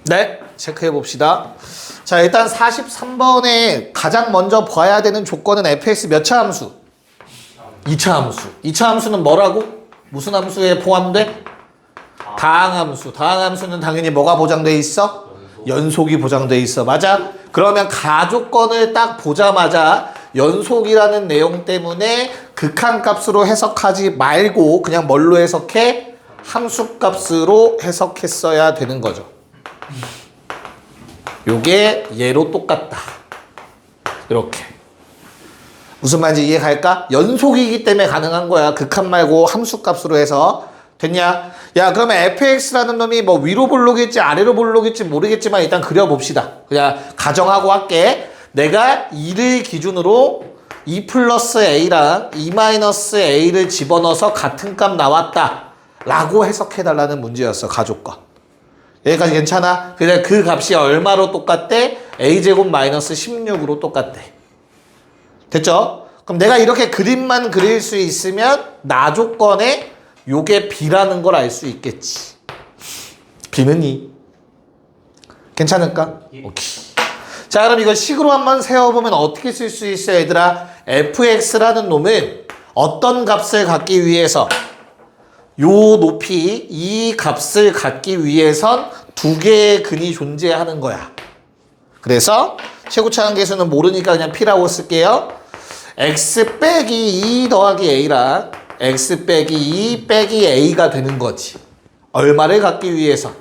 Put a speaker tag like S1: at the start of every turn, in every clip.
S1: 네, 체크해 봅시다. 자, 일단 43번에 가장 먼저 봐야 되는 조건은 fx 몇 차 함수? 2차 함수. 2차 함수는 뭐라고? 무슨 함수에 포함돼? 다항함수. 다항함수는 당연히 뭐가 보장돼 있어? 연속이 보장돼 있어. 맞아? 그러면 가조건을 딱 보자마자 연속이라는 내용 때문에 극한값으로 해석하지 말고 그냥 뭘로 해석해? 함수값으로 해석했어야 되는 거죠. 요게 얘로 똑같다. 이렇게. 무슨 말인지 이해갈까? 연속이기 때문에 가능한 거야. 극한 말고 함수값으로 해서. 됐냐? 야, 그러면 fx라는 놈이 뭐 위로 볼록일지 아래로 볼록일지 모르겠지만 일단 그려봅시다. 그냥 가정하고 할게. 내가 2를 기준으로 2 플러스 a랑 2 마이너스 a를 집어넣어서 같은 값 나왔다 라고 해석해달라는 문제였어. 가족과. 여기까지 괜찮아? 그냥 그 값이 얼마로 똑같대? a제곱 마이너스 16으로 똑같대. 됐죠? 그럼 내가 이렇게 그림만 그릴 수 있으면 나 조건에 요게 b라는 걸 알 수 있겠지. b는 2. 괜찮을까? 오케이. 자, 그럼 이거 식으로 한번 세워보면 어떻게 쓸 수 있어요, 얘들아? fx라는 놈은 어떤 값을 갖기 위해서 요 높이 이 값을 갖기 위해선 두 개의 근이 존재하는 거야. 그래서 최고차항 계수는 모르니까 그냥 p라고 쓸게요. x 빼기 2 더하기 a랑 x 빼기 2 빼기 a가 되는 거지. 얼마를 갖기 위해서?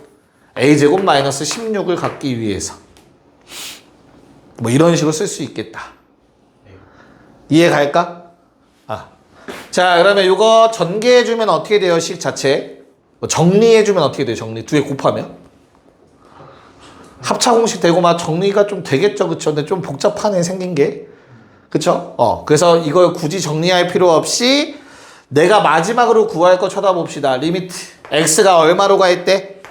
S1: a제곱 마이너스 16을 갖기 위해서. 뭐 이런 식으로 쓸 수 있겠다. 이해 갈까? 자, 그러면 이거 전개해주면 어떻게 돼요? 식 자체. 정리해주면 어떻게 돼요? 정리. 두 개 곱하면. 합차 공식 되고 막 정리가 좀 되겠죠. 그쵸? 근데 좀 복잡하네, 생긴 게. 그쵸? 그래서 이걸 굳이 정리할 필요 없이 내가 마지막으로 구할 거 쳐다봅시다. 리미트. x가 얼마로 가 있대?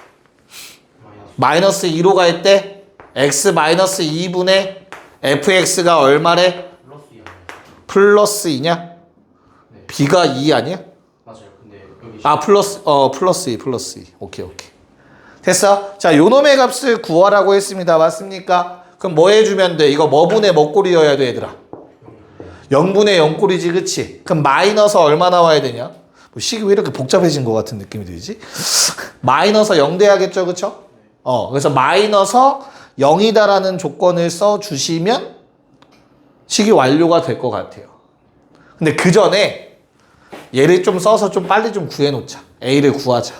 S1: 마이너스 2로 가 있대? x 마이너스 2분의 fx가 얼마래? 플러스 2냐? b가 2 아니야?
S2: 맞아요. 근데 여기
S1: 플러스 2, 플러스 2. 오케이. 됐어? 자, 요 놈의 값을 구하라고 했습니다. 맞습니까? 그럼 뭐 해주면 돼? 이거 뭐분의 뭐꼴이어야 돼, 얘들아? 0분의 0꼴이지, 그치? 그럼 마이너스 얼마 나와야 되냐? 뭐 식이 왜 이렇게 복잡해진 것 같은 느낌이 들지? 마이너스 0 돼야겠죠, 그쵸? 그래서 마이너스 0이다라는 조건을 써주시면 식이 완료가 될 것 같아요. 근데 그 전에 얘를 좀 써서 좀 빨리 좀 구해놓자. a를 구하자.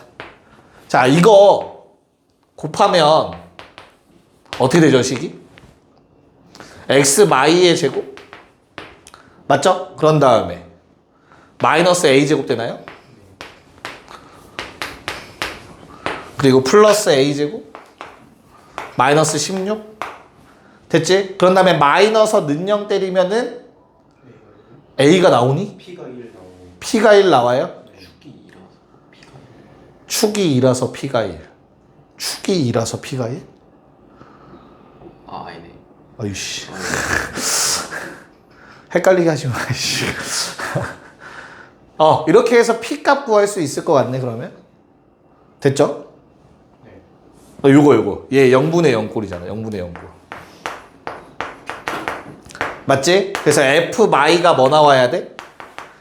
S1: 자, 이거 곱하면 어떻게 되죠, 식이? x 마이의 제곱? 맞죠? 그런 다음에 마이너스 a제곱 되나요? 그리고 플러스 a제곱? 마이너스 16? 됐지? 그런 다음에 마이너스 는영 때리면은 a가 나오니?
S2: P가 1 나오고
S1: p가 1 나와요?
S2: 축이 2라서 P가 1.
S1: 축이 2라서 p가 1?
S2: 아니네.
S1: 아유씨. 헷갈리게 하지 마. 이렇게 해서 p값 구할 수 있을 것 같네, 그러면. 됐죠?
S2: 네.
S1: 요거. 얘 0분의 0꼴이잖아. 0분의 0꼴. 맞지? 그래서 f 마이가 뭐 나와야 돼?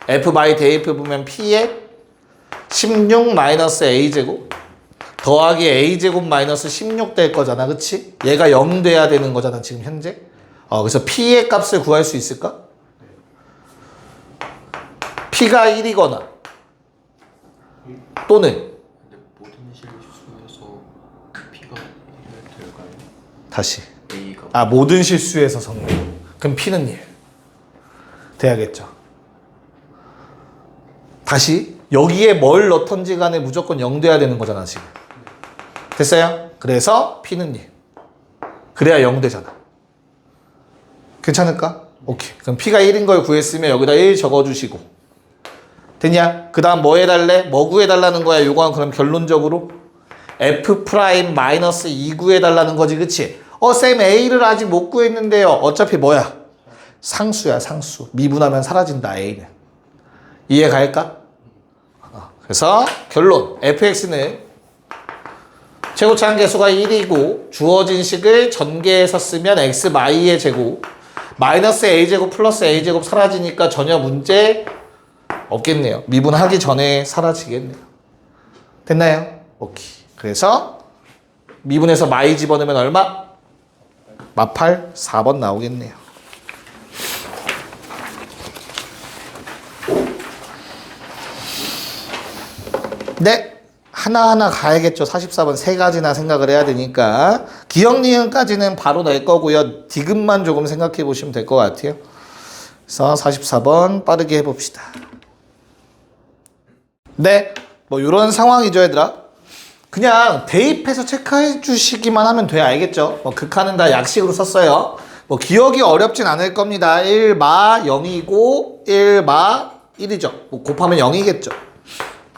S1: f 마이 대입해 보면 p에 16 마이너스 a제곱 더하기 a제곱 마이너스 16 될 거잖아. 그치? 얘가 0 돼야 되는 거잖아, 지금 현재. 그래서 p의 값을 구할 수 있을까? p가 1이거나 또는
S2: 근데 모든 실수에서 P가 1 될까요?
S1: 다시
S2: A가
S1: 모든 실수에서 성공. 그럼 p는 1 돼야겠죠. 다시 여기에 뭘 넣던지 간에 무조건 0 돼야 되는 거잖아, 지금. 됐어요? 그래서 p는 1 그래야 0 되잖아. 괜찮을까? 오케이. 그럼 p가 1인 걸 구했으면 여기다 1 적어주시고. 됐냐? 그 다음 뭐 해달래? 뭐 구해달라는 거야? 요거는 그럼 결론적으로 f 프라임 마이너스 2 구해달라는 거지, 그치? 쌤 a를 아직 못 구했는데요. 어차피 뭐야? 상수야, 상수. 미분하면 사라진다, a는. 이해 갈까? 그래서 결론 fx는 최고차항 계수가 1이고 주어진 식을 전개해서 쓰면 x 마이의 제곱 마이너스 a제곱 플러스 a제곱 사라지니까 전혀 문제 없겠네요. 미분하기 전에 사라지겠네요. 됐나요? 오케이. 그래서 미분에서 마이 집어넣으면 얼마? 마팔 4번 나오겠네요. 네. 하나하나 가야겠죠. 44번 세 가지나 생각을 해야 되니까. 기억, 니은까지는 바로 낼 거고요. 디귿만 조금 생각해 보시면 될 것 같아요. 그래서 44번 빠르게 해봅시다. 네. 뭐 이런 상황이죠, 얘들아. 그냥 대입해서 체크해 주시기만 하면 돼. 알겠죠? 뭐 극한은 다 약식으로 썼어요. 뭐 기억이 어렵진 않을 겁니다. 1마 0이고 1마 1이죠. 뭐 곱하면 0이겠죠.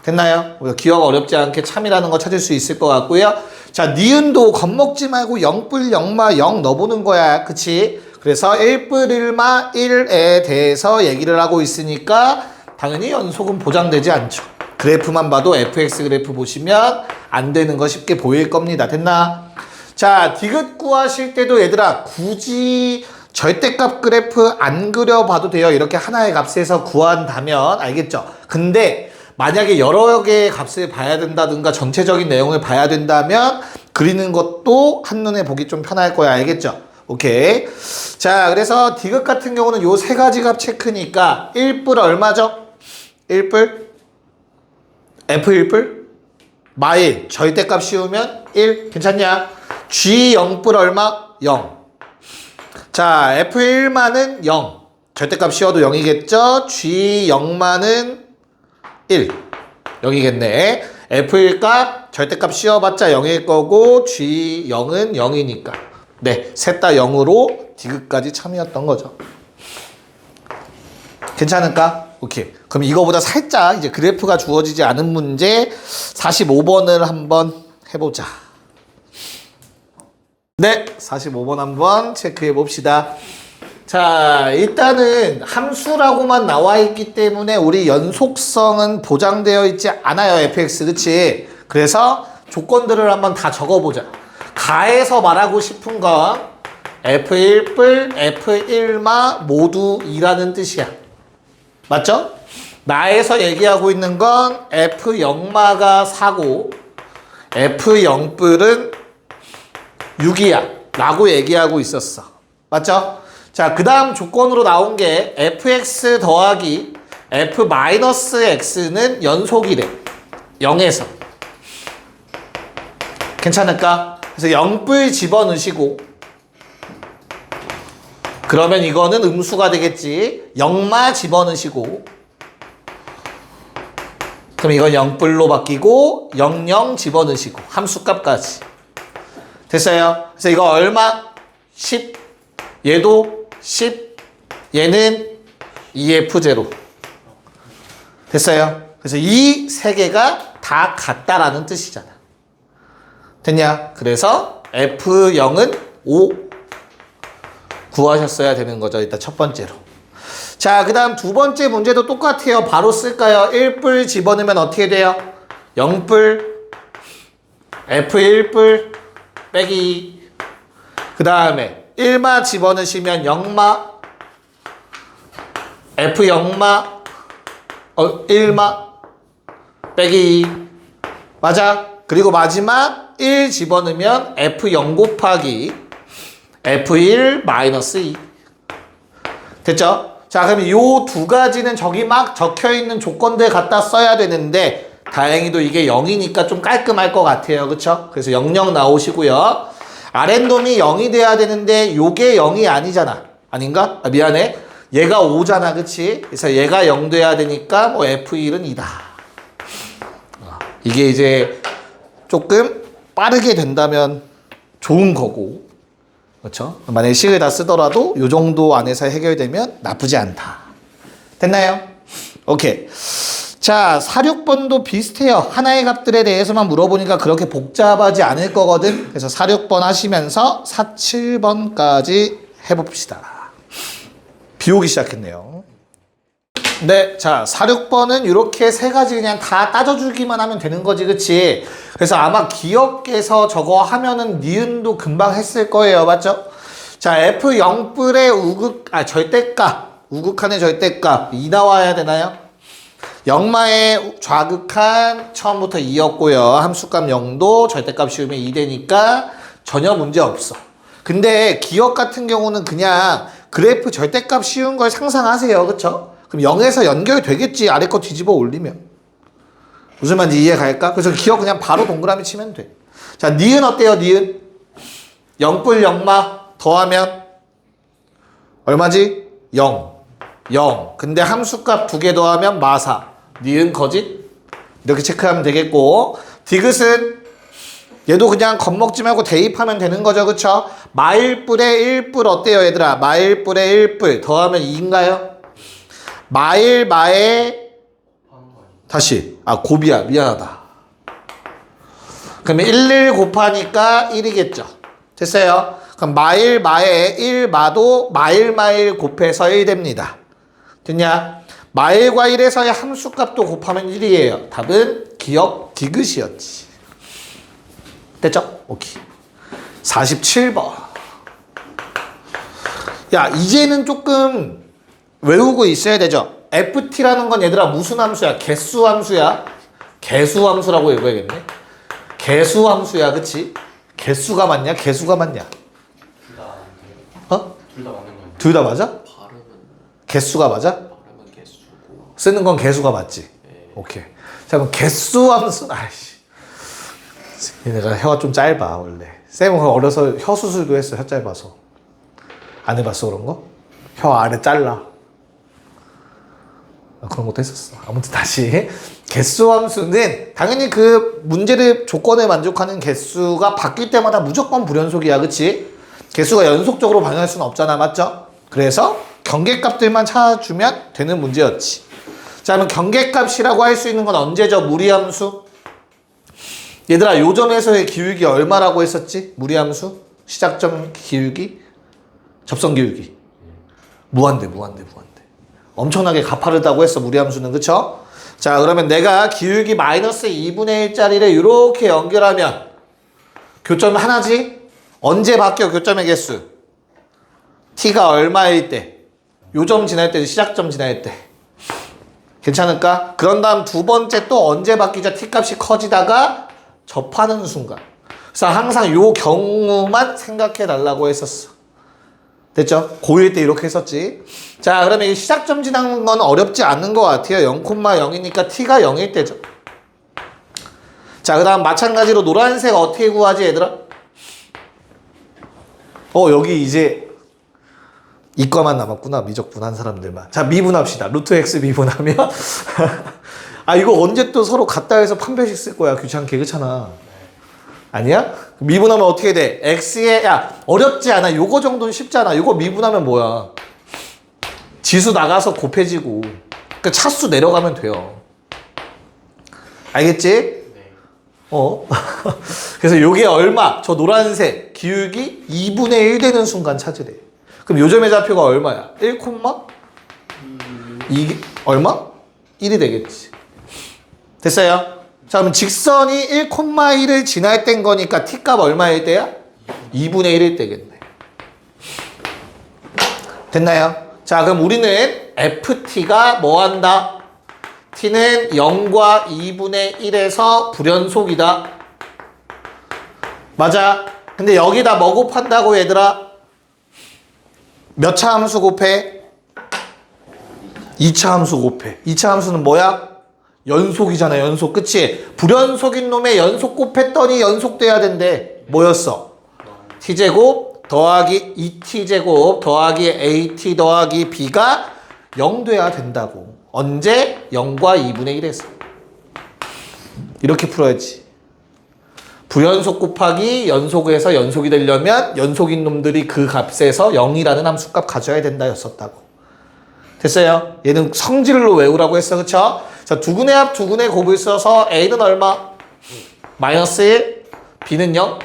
S1: 됐나요? 기억 어렵지 않게 참이라는 거 찾을 수 있을 것 같고요. 자, 니은도 겁먹지 말고 0뿔 0마 0 넣어보는 거야. 그치? 그래서 1뿔 1마 1에 대해서 얘기를 하고 있으니까 당연히 연속은 보장되지 않죠. 그래프만 봐도 fx 그래프 보시면 안 되는 거 쉽게 보일 겁니다. 됐나? 자, 디귿 구하실 때도 얘들아 굳이 절대값 그래프 안 그려봐도 돼요. 이렇게 하나의 값에서 구한다면 알겠죠? 근데 만약에 여러 개의 값을 봐야 된다든가 전체적인 내용을 봐야 된다면 그리는 것도 한눈에 보기 좀 편할 거야. 알겠죠? 오케이. 자, 그래서 디귿 같은 경우는 요 세 가지 값 체크니까 1뿔 얼마죠? 1뿔? F1뿔? 마일 절대값 씌우면 1 괜찮냐? G0뿔 얼마? 0. 자, F1만은 0 절대값 씌워도 0이겠죠? G0만은 1 0이겠네. F1 값 절대값 씌워봤자 0일 거고 G0은 0이니까 네, 셋 다 0으로 디귿까지 참이었던 거죠. 괜찮을까? 오케이. 그럼 이거보다 살짝 이제 그래프가 주어지지 않은 문제 45번을 한번 해보자. 네, 45번 한번 체크해 봅시다. 자, 일단은 함수라고만 나와 있기 때문에 우리 연속성은 보장되어 있지 않아요. fx, 그치? 그래서 조건들을 한번 다 적어보자. 가에서 말하고 싶은 건 f1뿔, f1마 모두 2라는 뜻이야. 맞죠? 나에서 얘기하고 있는 건 f0마가 4고 f0뿔은 6이야 라고 얘기하고 있었어. 맞죠? 자, 그 다음 조건으로 나온 게 fx 더하기 f-x는 연속이래. 0에서. 괜찮을까? 그래서 0뿔 집어넣으시고 그러면 이거는 음수가 되겠지. 0마 집어넣으시고 그럼 이건 0뿔로 바뀌고 00 집어넣으시고 함수값까지. 됐어요? 그래서 이거 얼마? 10. 얘도 10. 얘는 2F0. 됐어요? 그래서 이 세 개가 다 같다라는 뜻이잖아. 됐냐? 그래서 F0은 5 구하셨어야 되는 거죠. 일단 첫 번째로. 자, 그 다음 두 번째 문제도 똑같아요. 바로 쓸까요? 1뿔 집어넣으면 어떻게 돼요? 0뿔 F1뿔 빼기 그 다음에 1마 집어넣으시면 0마 F0마 1마 빼기 2 맞아? 그리고 마지막 1 집어넣으면 F0 곱하기 F1 마이너스 2 됐죠? 자, 그럼 요 두 가지는 저기 막 적혀있는 조건들 갖다 써야 되는데 다행히도 이게 0이니까 좀 깔끔할 것 같아요. 그쵸? 그래서 00 나오시고요. 아랫놈이 0이 돼야 되는데 요게 0이 아니잖아. 아닌가? 아, 미안해. 얘가 5잖아. 그치? 그래서 얘가 0 돼야 되니까 뭐 F1은 2다. 이게 이제 조금 빠르게 된다면 좋은 거고. 그렇죠? 만약에 식을 다 쓰더라도 요 정도 안에서 해결되면 나쁘지 않다. 됐나요? 오케이. 자, 4, 6번도 비슷해요. 하나의 값들에 대해서만 물어보니까 그렇게 복잡하지 않을 거거든. 그래서 4, 6번 하시면서 4, 7번까지 해봅시다. 비 오기 시작했네요. 네, 자, 4, 6번은 이렇게 세 가지 그냥 다 따져주기만 하면 되는 거지, 그치? 그래서 아마 기억해서 저거 하면은 니은도 금방 했을 거예요, 맞죠? 자, F0뿔의 절대값, 우극한의 절대값 2 나와야 되나요? 영마의 좌극한 처음부터 2였고요. 함수값 0도 절대값 씌우면 2 되니까 전혀 문제 없어. 근데 기억 같은 경우는 그냥 그래프 절대값 씌운 걸 상상하세요, 그쵸? 그럼 0에서 연결되겠지. 아래 거 뒤집어 올리면. 무슨 말인지 이해 갈까? 그래서 기억 그냥 바로 동그라미 치면 돼. 자, 니은 어때요, 니은? 0뿔 0마 더하면 얼마지? 0. 0. 근데 함수값 2개 더하면 마사. 니은 거짓? 이렇게 체크하면 되겠고. 디귿은 얘도 그냥 겁먹지 말고 대입하면 되는 거죠, 그쵸? 마일뿔에 1뿔 어때요, 얘들아? 마일뿔에 1뿔 더하면 2인가요? 마에 다시 곱이야 미안하다. 그러면 11 곱하니까 1이겠죠. 됐어요. 그럼 마에 1마도 마일 곱해서 1 됩니다. 됐냐? 마일과 1에서의 함수값도 곱하면 1이에요. 답은 기억 디귿이었지. 됐죠? 오케이. 47번. 야, 이제는 조금 외우고 있어야 되죠. FT라는 건 얘들아 무슨 함수야? 개수 함수야? 개수 함수라고 읽어야겠네. 개수 함수야, 그치? 개수가 맞냐? 개수가 맞냐? 어?
S2: 둘 다 맞는 거예요.
S1: 둘 다 맞아?
S2: 발음은
S1: 개수가 맞아?
S2: 개수고.
S1: 쓰는 건 개수가 맞지?
S2: 네.
S1: 오케이. 자, 그럼 개수 함수, 아이씨. 얘네가 혀가 좀 짧아, 원래. 쌤은 어려서 혀 수술도 했어, 혀 짧아서. 안 해봤어, 그런 거? 혀 아래 잘라. 그런 것도 했었어. 아무튼 다시. 개수 함수는 당연히 그 문제를 조건에 만족하는 개수가 바뀔 때마다 무조건 불연속이야, 그치? 개수가 연속적으로 반영할 수는 없잖아, 맞죠? 그래서 경계값들만 찾아주면 되는 문제였지. 자, 그럼 경계값이라고 할 수 있는 건 언제죠? 무리함수? 얘들아, 요 점에서의 기울기 얼마라고 했었지? 무리함수? 시작점 기울기? 접선 기울기. 무한대. 엄청나게 가파르다고 했어, 무리함수는. 그쵸? 자, 그러면 내가 기울기 마이너스 2분의 1짜리를 이렇게 연결하면 교점 하나지? 언제 바뀌어, 교점의 개수? t가 얼마일 때? 요점 지날 때, 시작점 지날 때. 괜찮을까? 그런 다음 두 번째 또 언제 바뀌죠? t값이 커지다가 접하는 순간. 그래서 항상 요 경우만 생각해 달라고 했었어. 됐죠? 고1 때 이렇게 했었지. 자, 그러면 이 시작점 지나는 건 어렵지 않은 것 같아요. 0,0이니까 t가 0일 때죠. 자, 그 다음 마찬가지로 노란색 어떻게 구하지, 얘들아? 여기 이제 이과만 남았구나. 미적분한 사람들만. 자, 미분합시다. 루트 x 미분하면 이거 언제 또 서로 같다 해서 판별식 쓸 거야. 귀찮게. 그렇잖아. 아니야? 미분하면 어떻게 돼? x에 어렵지 않아. 요거 정도는 쉽잖아. 요거 미분하면 뭐야? 지수 나가서 곱해지고 그러니까 차수 내려가면 돼요. 알겠지?
S2: 네.
S1: 그래서 요게 얼마? 저 노란색 기울기 2분의 1 되는 순간 찾으래. 그럼 요점의 좌표가 얼마야? 1, 이게 얼마? 1이 되겠지. 됐어요? 자, 그럼 직선이 1,1을 지날 땐 거니까 t값 얼마일 때야? 2분의 1일 때겠네. 됐나요? 자, 그럼 우리는 ft가 뭐 한다? t는 0과 2분의 1에서 불연속이다. 맞아. 근데 여기다 뭐 곱한다고, 얘들아? 몇 차 함수 곱해? 2차 함수 곱해. 2차 함수는 뭐야? 연속이잖아, 연속. 그치? 불연속인 놈의 연속 곱했더니 연속돼야 된대. 뭐였어? t제곱 더하기 2t제곱 더하기 at 더하기 b가 0 돼야 된다고. 언제? 0과 2분의 1에서. 이렇게 풀어야지. 불연속 곱하기 연속에서 연속이 되려면 연속인 놈들이 그 값에서 0이라는 함수값 가져야 된다 였었다고. 됐어요? 얘는 성질로 외우라고 했어. 그쵸? 자, 두근의 합, 두근의 곱을 써서 a는 얼마? 마이너스 1, b는 0.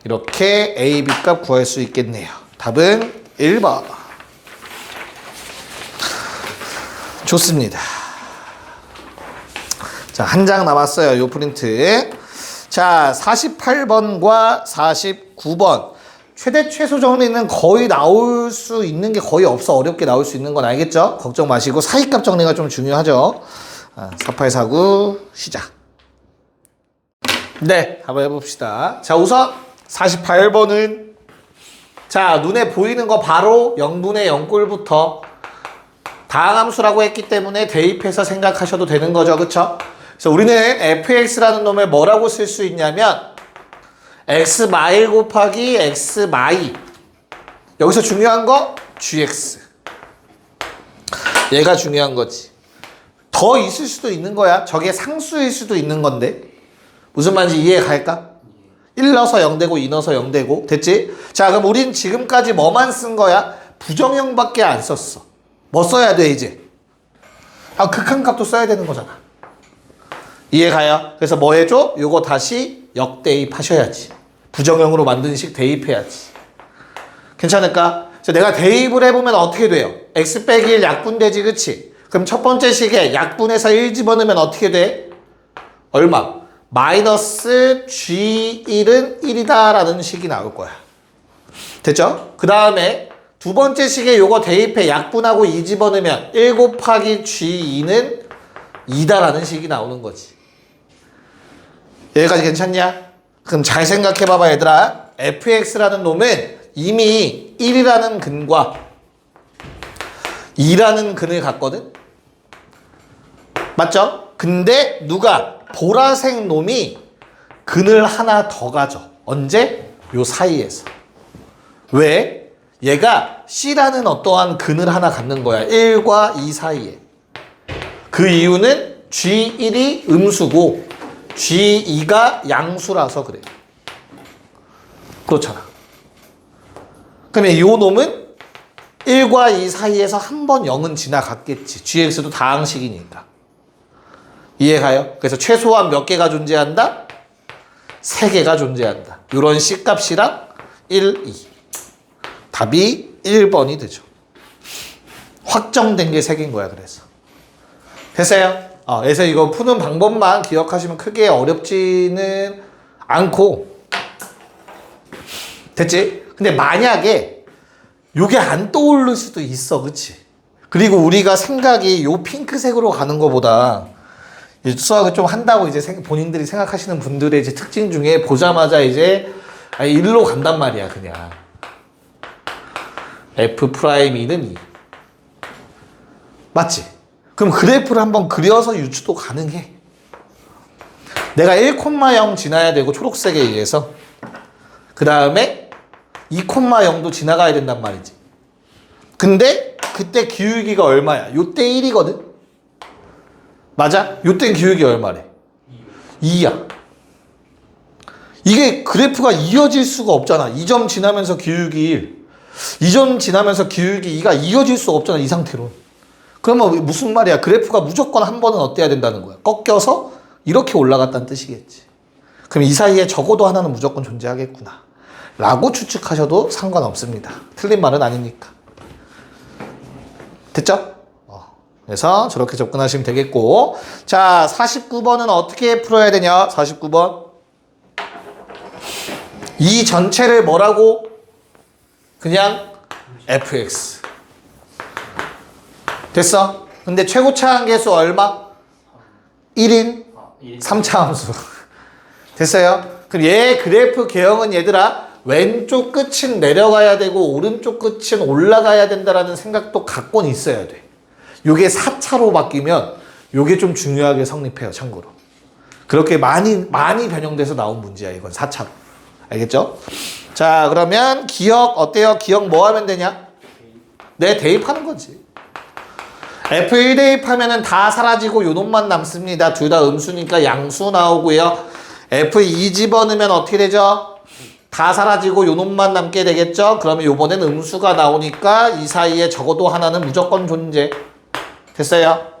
S1: 이렇게 a, b 값 구할 수 있겠네요. 답은 1번. 좋습니다. 자, 한 장 남았어요. 요 프린트. 자, 48번과 49번. 최대 최소 정리는 거의 나올 수 있는 게 거의 없어. 어렵게 나올 수 있는 건 알겠죠? 걱정 마시고 사이값 정리가 좀 중요하죠. 4849 시작. 네, 한번 해봅시다. 자, 우선 48번은 자, 눈에 보이는 거 바로 0분의 0꼴부터 다항함수라고 했기 때문에 대입해서 생각하셔도 되는 거죠. 그쵸? 그래서 우리는 fx라는 놈을 뭐라고 쓸 수 있냐면 x 마일 곱하기 x 마이. 여기서 중요한 거 gx. 얘가 중요한 거지. 더 있을 수도 있는 거야. 저게 상수일 수도 있는 건데. 무슨 말인지 이해 갈까? 1 넣어서 0 되고 2 넣어서 0 되고. 됐지? 자, 그럼 우린 지금까지 뭐만 쓴 거야? 부정형밖에 안 썼어. 뭐 써야 돼 이제? 극한값도 써야 되는 거잖아. 이해 가요? 그래서 뭐 해줘? 요거 다시 역대입하셔야지. 부정형으로 만든 식 대입해야지. 괜찮을까? 그래서 내가 대입을 해보면 어떻게 돼요? x 빼기 1 약분되지, 그치? 그럼 첫 번째 식에 약분해서 1 집어넣으면 어떻게 돼? 얼마? 마이너스 G1은 1이다 라는 식이 나올 거야. 됐죠? 그 다음에 두 번째 식에 요거 대입해 약분하고 2 집어넣으면 1 곱하기 G2는 2다 라는 식이 나오는 거지. 여기까지 괜찮냐? 그럼 잘 생각해 봐봐 얘들아. fx라는 놈은 이미 1이라는 근과 2라는 근을 갖거든? 맞죠? 근데 누가? 보라색 놈이 근을 하나 더 가져. 언제? 요 사이에서. 왜? 얘가 C라는 어떠한 근을 하나 갖는 거야. 1과 2 사이에. 그 이유는 G1이 음수고 G2가 양수라서 그래. 그렇잖아. 그러면 요 놈은 1과 2 사이에서 한 번 0은 지나갔겠지. GX도 다항식이니까. 이해가요? 그래서 최소한 몇 개가 존재한다? 3개가 존재한다. 이런 C값이랑 1, 2. 답이 1번이 되죠. 확정된 게 3개인 거야, 그래서. 됐어요? 그래서 이거 푸는 방법만 기억하시면 크게 어렵지는 않고. 됐지? 근데 만약에 요게 안 떠오를 수도 있어, 그치? 그리고 우리가 생각이 요 핑크색으로 가는 거보다 수학을 좀 한다고 이제 본인들이 생각하시는 분들의 이제 특징 중에 보자마자 이제 일로 간단 말이야, 그냥. F'2는 2. 맞지? 그럼 그래프를 한번 그려서 유추도 가능해. 내가 1,0 지나야 되고 초록색에 의해서 그 다음에 2,0도 지나가야 된단 말이지. 근데 그때 기울기가 얼마야? 요때 1이거든? 맞아? 요땐 기울기 얼마래? 2야. 이게 그래프가 이어질 수가 없잖아. 2점 지나면서 기울기 1. 2점 지나면서 기울기 2가 이어질 수 없잖아, 이 상태로. 그러면 무슨 말이야? 그래프가 무조건 한 번은 어때야 된다는 거야? 꺾여서 이렇게 올라갔다는 뜻이겠지. 그럼 이 사이에 적어도 하나는 무조건 존재하겠구나 라고 추측하셔도 상관없습니다. 틀린 말은 아니니까. 됐죠? 그래서 저렇게 접근하시면 되겠고. 자, 49번은 어떻게 풀어야 되냐? 49번. 이 전체를 뭐라고? 그냥 fx. 됐어? 근데 최고차 한계수 얼마? 1인 3차 함수. 됐어요? 그럼 얘 그래프 개형은 얘들아 왼쪽 끝은 내려가야 되고 오른쪽 끝은 올라가야 된다라는 생각도 갖고는 있어야 돼. 요게 4차로 바뀌면 요게 좀 중요하게 성립해요, 참고로. 그렇게 많이 변형돼서 나온 문제야, 이건 4차로. 알겠죠? 자, 그러면 기억 어때요? 기억 뭐 하면 되냐? 네, 대입하는 거지. F1 대입하면은 다 사라지고 요 놈만 남습니다. 둘 다 음수니까 양수 나오고요. F2 집어넣으면 어떻게 되죠? 다 사라지고 요 놈만 남게 되겠죠? 그러면 요번엔 음수가 나오니까 이 사이에 적어도 하나는 무조건 존재. 됐어요?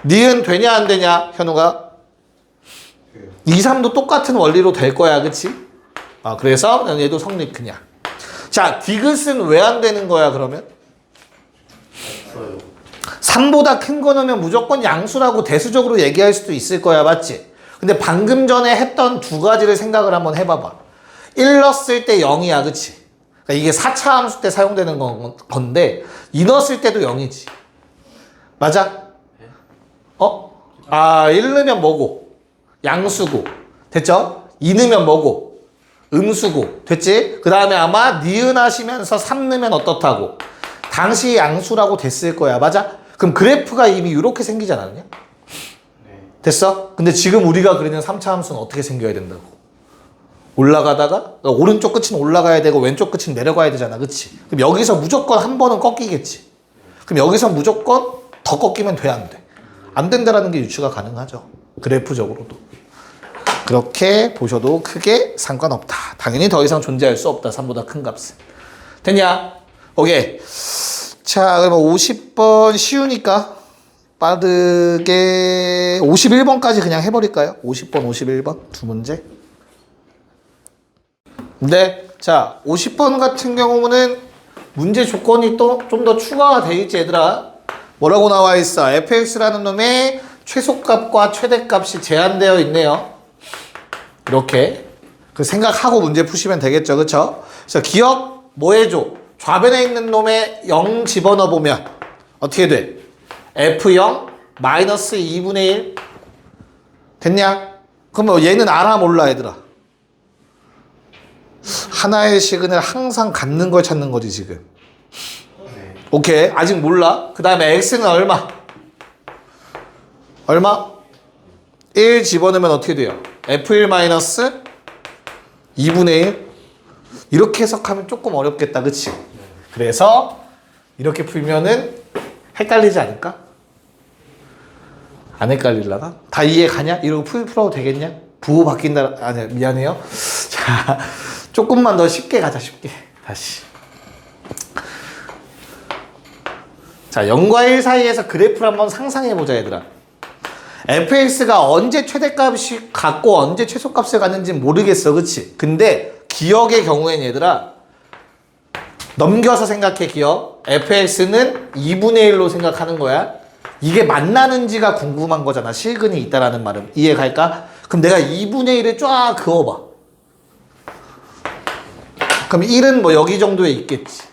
S1: 니은 되냐 안 되냐, 현우가? 2, 3도 똑같은 원리로 될 거야, 그치? 그래서 얘도 성립 그냥. 자, 디귿은 왜 안 되는 거야, 그러면? 3보다 큰 거 넣으면 무조건 양수라고 대수적으로 얘기할 수도 있을 거야, 맞지? 근데 방금 전에 했던 두 가지를 생각을 한번 해봐봐. 1 넣었을 때 0이야, 그치? 그러니까 이게 4차 함수 때 사용되는 건데 2 넣었을 때도 0이지. 맞아? 1 넣으면 뭐고? 양수고. 됐죠? 2 넣으면 뭐고? 음수고. 됐지? 그 다음에 아마 니은 하시면서 3 넣으면 어떻다고? 당시 양수라고 됐을 거야. 맞아? 그럼 그래프가 이미 이렇게 생기지 않았냐? 됐어? 근데 지금 우리가 그리는 3차 함수는 어떻게 생겨야 된다고? 올라가다가 오른쪽 끝은 올라가야 되고 왼쪽 끝은 내려가야 되잖아. 그치? 그럼 여기서 무조건 한 번은 꺾이겠지. 그럼 여기서 무조건 더 꺾이면 돼, 안 돼? 안 된다라는 게 유추가 가능하죠. 그래프적으로도. 그렇게 보셔도 크게 상관없다. 당연히 더 이상 존재할 수 없다. 3보다 큰 값은. 됐냐? 오케이. 자, 그러면 50번 쉬우니까 빠르게 51번까지 그냥 해버릴까요? 50번, 51번 두 문제. 네, 자 50번 같은 경우는 문제 조건이 또 좀 더 추가가 돼 있지 얘들아. 뭐라고 나와 있어? fx라는 놈의 최소값과 최대값이 제한되어 있네요. 이렇게 그 생각하고 문제 푸시면 되겠죠, 그쵸? 그래서 기억 뭐 해줘? 좌변에 있는 놈에 0 집어넣어 보면 어떻게 돼? f0 마이너스 2분의 1 됐냐? 그럼 얘는 알아 몰라 얘들아? 하나의 시그널 항상 갖는 걸 찾는 거지 지금. 오케이, 아직 몰라. 그 다음에 x는 얼마? 얼마? 1 집어넣으면 어떻게 돼요? f1 마이너스 2분의 1 이렇게 해석하면 조금 어렵겠다, 그치? 그래서 이렇게 풀면은 헷갈리지 않을까? 안 헷갈릴라나? 다 이해 가냐? 이러고 풀어도 되겠냐? 부호 바뀐다. 아니, 미안해요. 자, 조금만 더 쉽게 가자, 쉽게. 다시. 자, 0과 1 사이에서 그래프를 한번 상상해보자, 얘들아. fx가 언제 최대값이 갖고 언제 최소값을 갖는지 모르겠어, 그치? 근데 기억의 경우에는 얘들아, 넘겨서 생각해, 기억. fx는 2분의 1로 생각하는 거야. 이게 만나는지가 궁금한 거잖아. 실근이 있다라는 말은. 이해 갈까? 그럼 내가 2분의 1을 쫙 그어봐. 그럼 1은 뭐 여기 정도에 있겠지.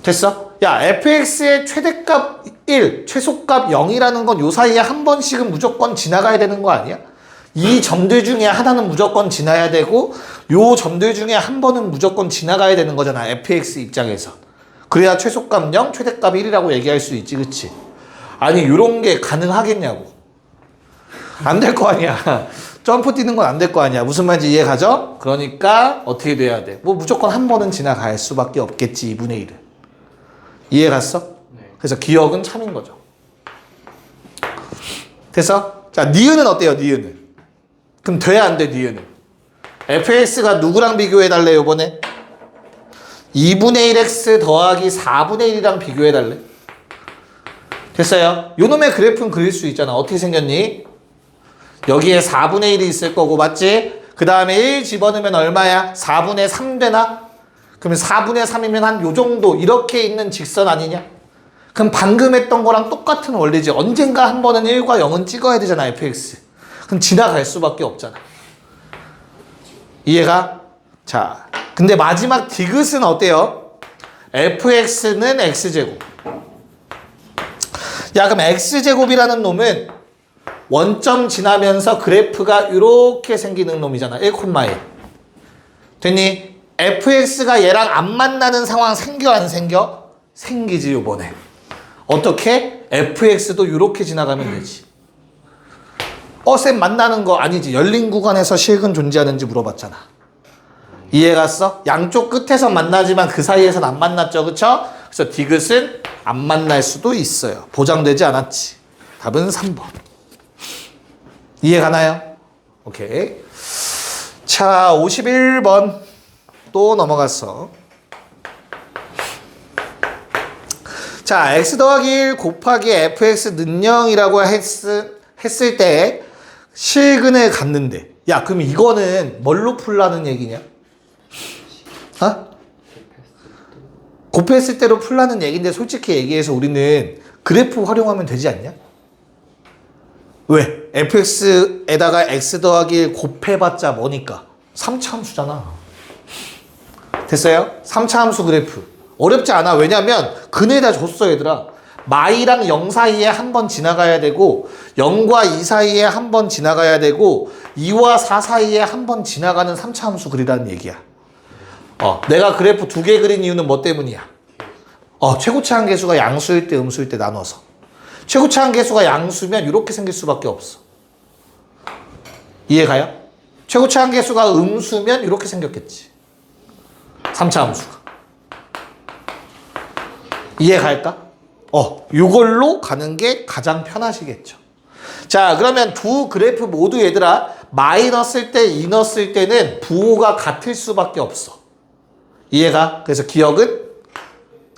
S1: 됐어? 야, fx의 최대값 1, 최소값 0이라는 건 요 사이에 한 번씩은 무조건 지나가야 되는 거 아니야? 이 점들 중에 하나는 무조건 지나야 되고 요 점들 중에 한 번은 무조건 지나가야 되는 거잖아. fx 입장에서. 그래야 최소값 0, 최대값 1이라고 얘기할 수 있지, 그치? 아니, 요런 게 가능하겠냐고. 안 될 거 아니야. 점프 뛰는 건 안 될 거 아니야. 무슨 말인지 이해 가죠? 그러니까 어떻게 돼야 돼? 뭐 무조건 한 번은 지나갈 수밖에 없겠지, 2분의 1은. 이해 갔어?
S2: 네.
S1: 그래서 기억은 참인 거죠. 됐어? 자, 니은은 어때요, 니은은? 그럼 돼야 안 돼, 니은은? fx가 누구랑 비교해달래, 요번에? 2분의 1x 더하기 4분의 1이랑 비교해달래? 됐어요? 요놈의 그래프는 그릴 수 있잖아. 어떻게 생겼니? 여기에 4분의 1이 있을 거고, 맞지? 그 다음에 1 집어넣으면 얼마야? 4분의 3 되나? 그러면 4분의 3이면 한 요 정도 이렇게 있는 직선 아니냐? 그럼 방금 했던 거랑 똑같은 원리지. 언젠가 한 번은 1과 0은 찍어야 되잖아, fx. 그럼 지나갈 수밖에 없잖아. 이해가? 자, 근데 마지막 디귿은 어때요? fx는 x제곱. 야, 그럼 x제곱이라는 놈은 원점 지나면서 그래프가 이렇게 생기는 놈이잖아. 1,1. 됐니? fx가 얘랑 안 만나는 상황 생겨, 안 생겨? 생기지, 요번에. 어떻게? fx도 이렇게 지나가면 되지. 쌤 만나는 거 아니지. 열린 구간에서 실근 존재하는지 물어봤잖아. 이해 갔어? 양쪽 끝에서 만나지만 그 사이에서는 안 만났죠, 그쵸? 그래서 디귿은 안 만날 수도 있어요. 보장되지 않았지. 답은 3번. 이해 가나요? 오케이. 자, 51번 또 넘어갔어. 자, x 더하기 1 곱하기 fx는 0이라고 했을 때 실근을 갖는데, 야, 그럼 이거는 뭘로 풀라는 얘기냐? 곱했을 때로 풀라는 얘기인데, 솔직히 얘기해서 우리는 그래프 활용하면 되지 않냐? 왜? fx에다가 x 더하기 1 곱해봤자 뭐니까? 3차 함수잖아. 됐어요? 3차 함수 그래프. 어렵지 않아. 왜냐면 근에다 줬어 얘들아. 마이랑 0 사이에 한 번 지나가야 되고 0과 2 사이에 한 번 지나가야 되고 2와 4 사이에 한 번 지나가는 3차 함수 그리라는 얘기야. 내가 그래프 2개 그린 이유는 뭐 때문이야? 최고치 한계수가 양수일 때 음수일 때 나눠서. 최고치 한계수가 양수면 이렇게 생길 수밖에 없어. 이해가요? 최고치 한계수가 음수면 이렇게 생겼겠지. 3차 함수가. 이해갈까? 이걸로 가는 게 가장 편하시겠죠. 자, 그러면 두 그래프 모두 얘들아, 마이너스일 때, 이너스일 때는 부호가 같을 수밖에 없어. 이해가? 그래서 기억은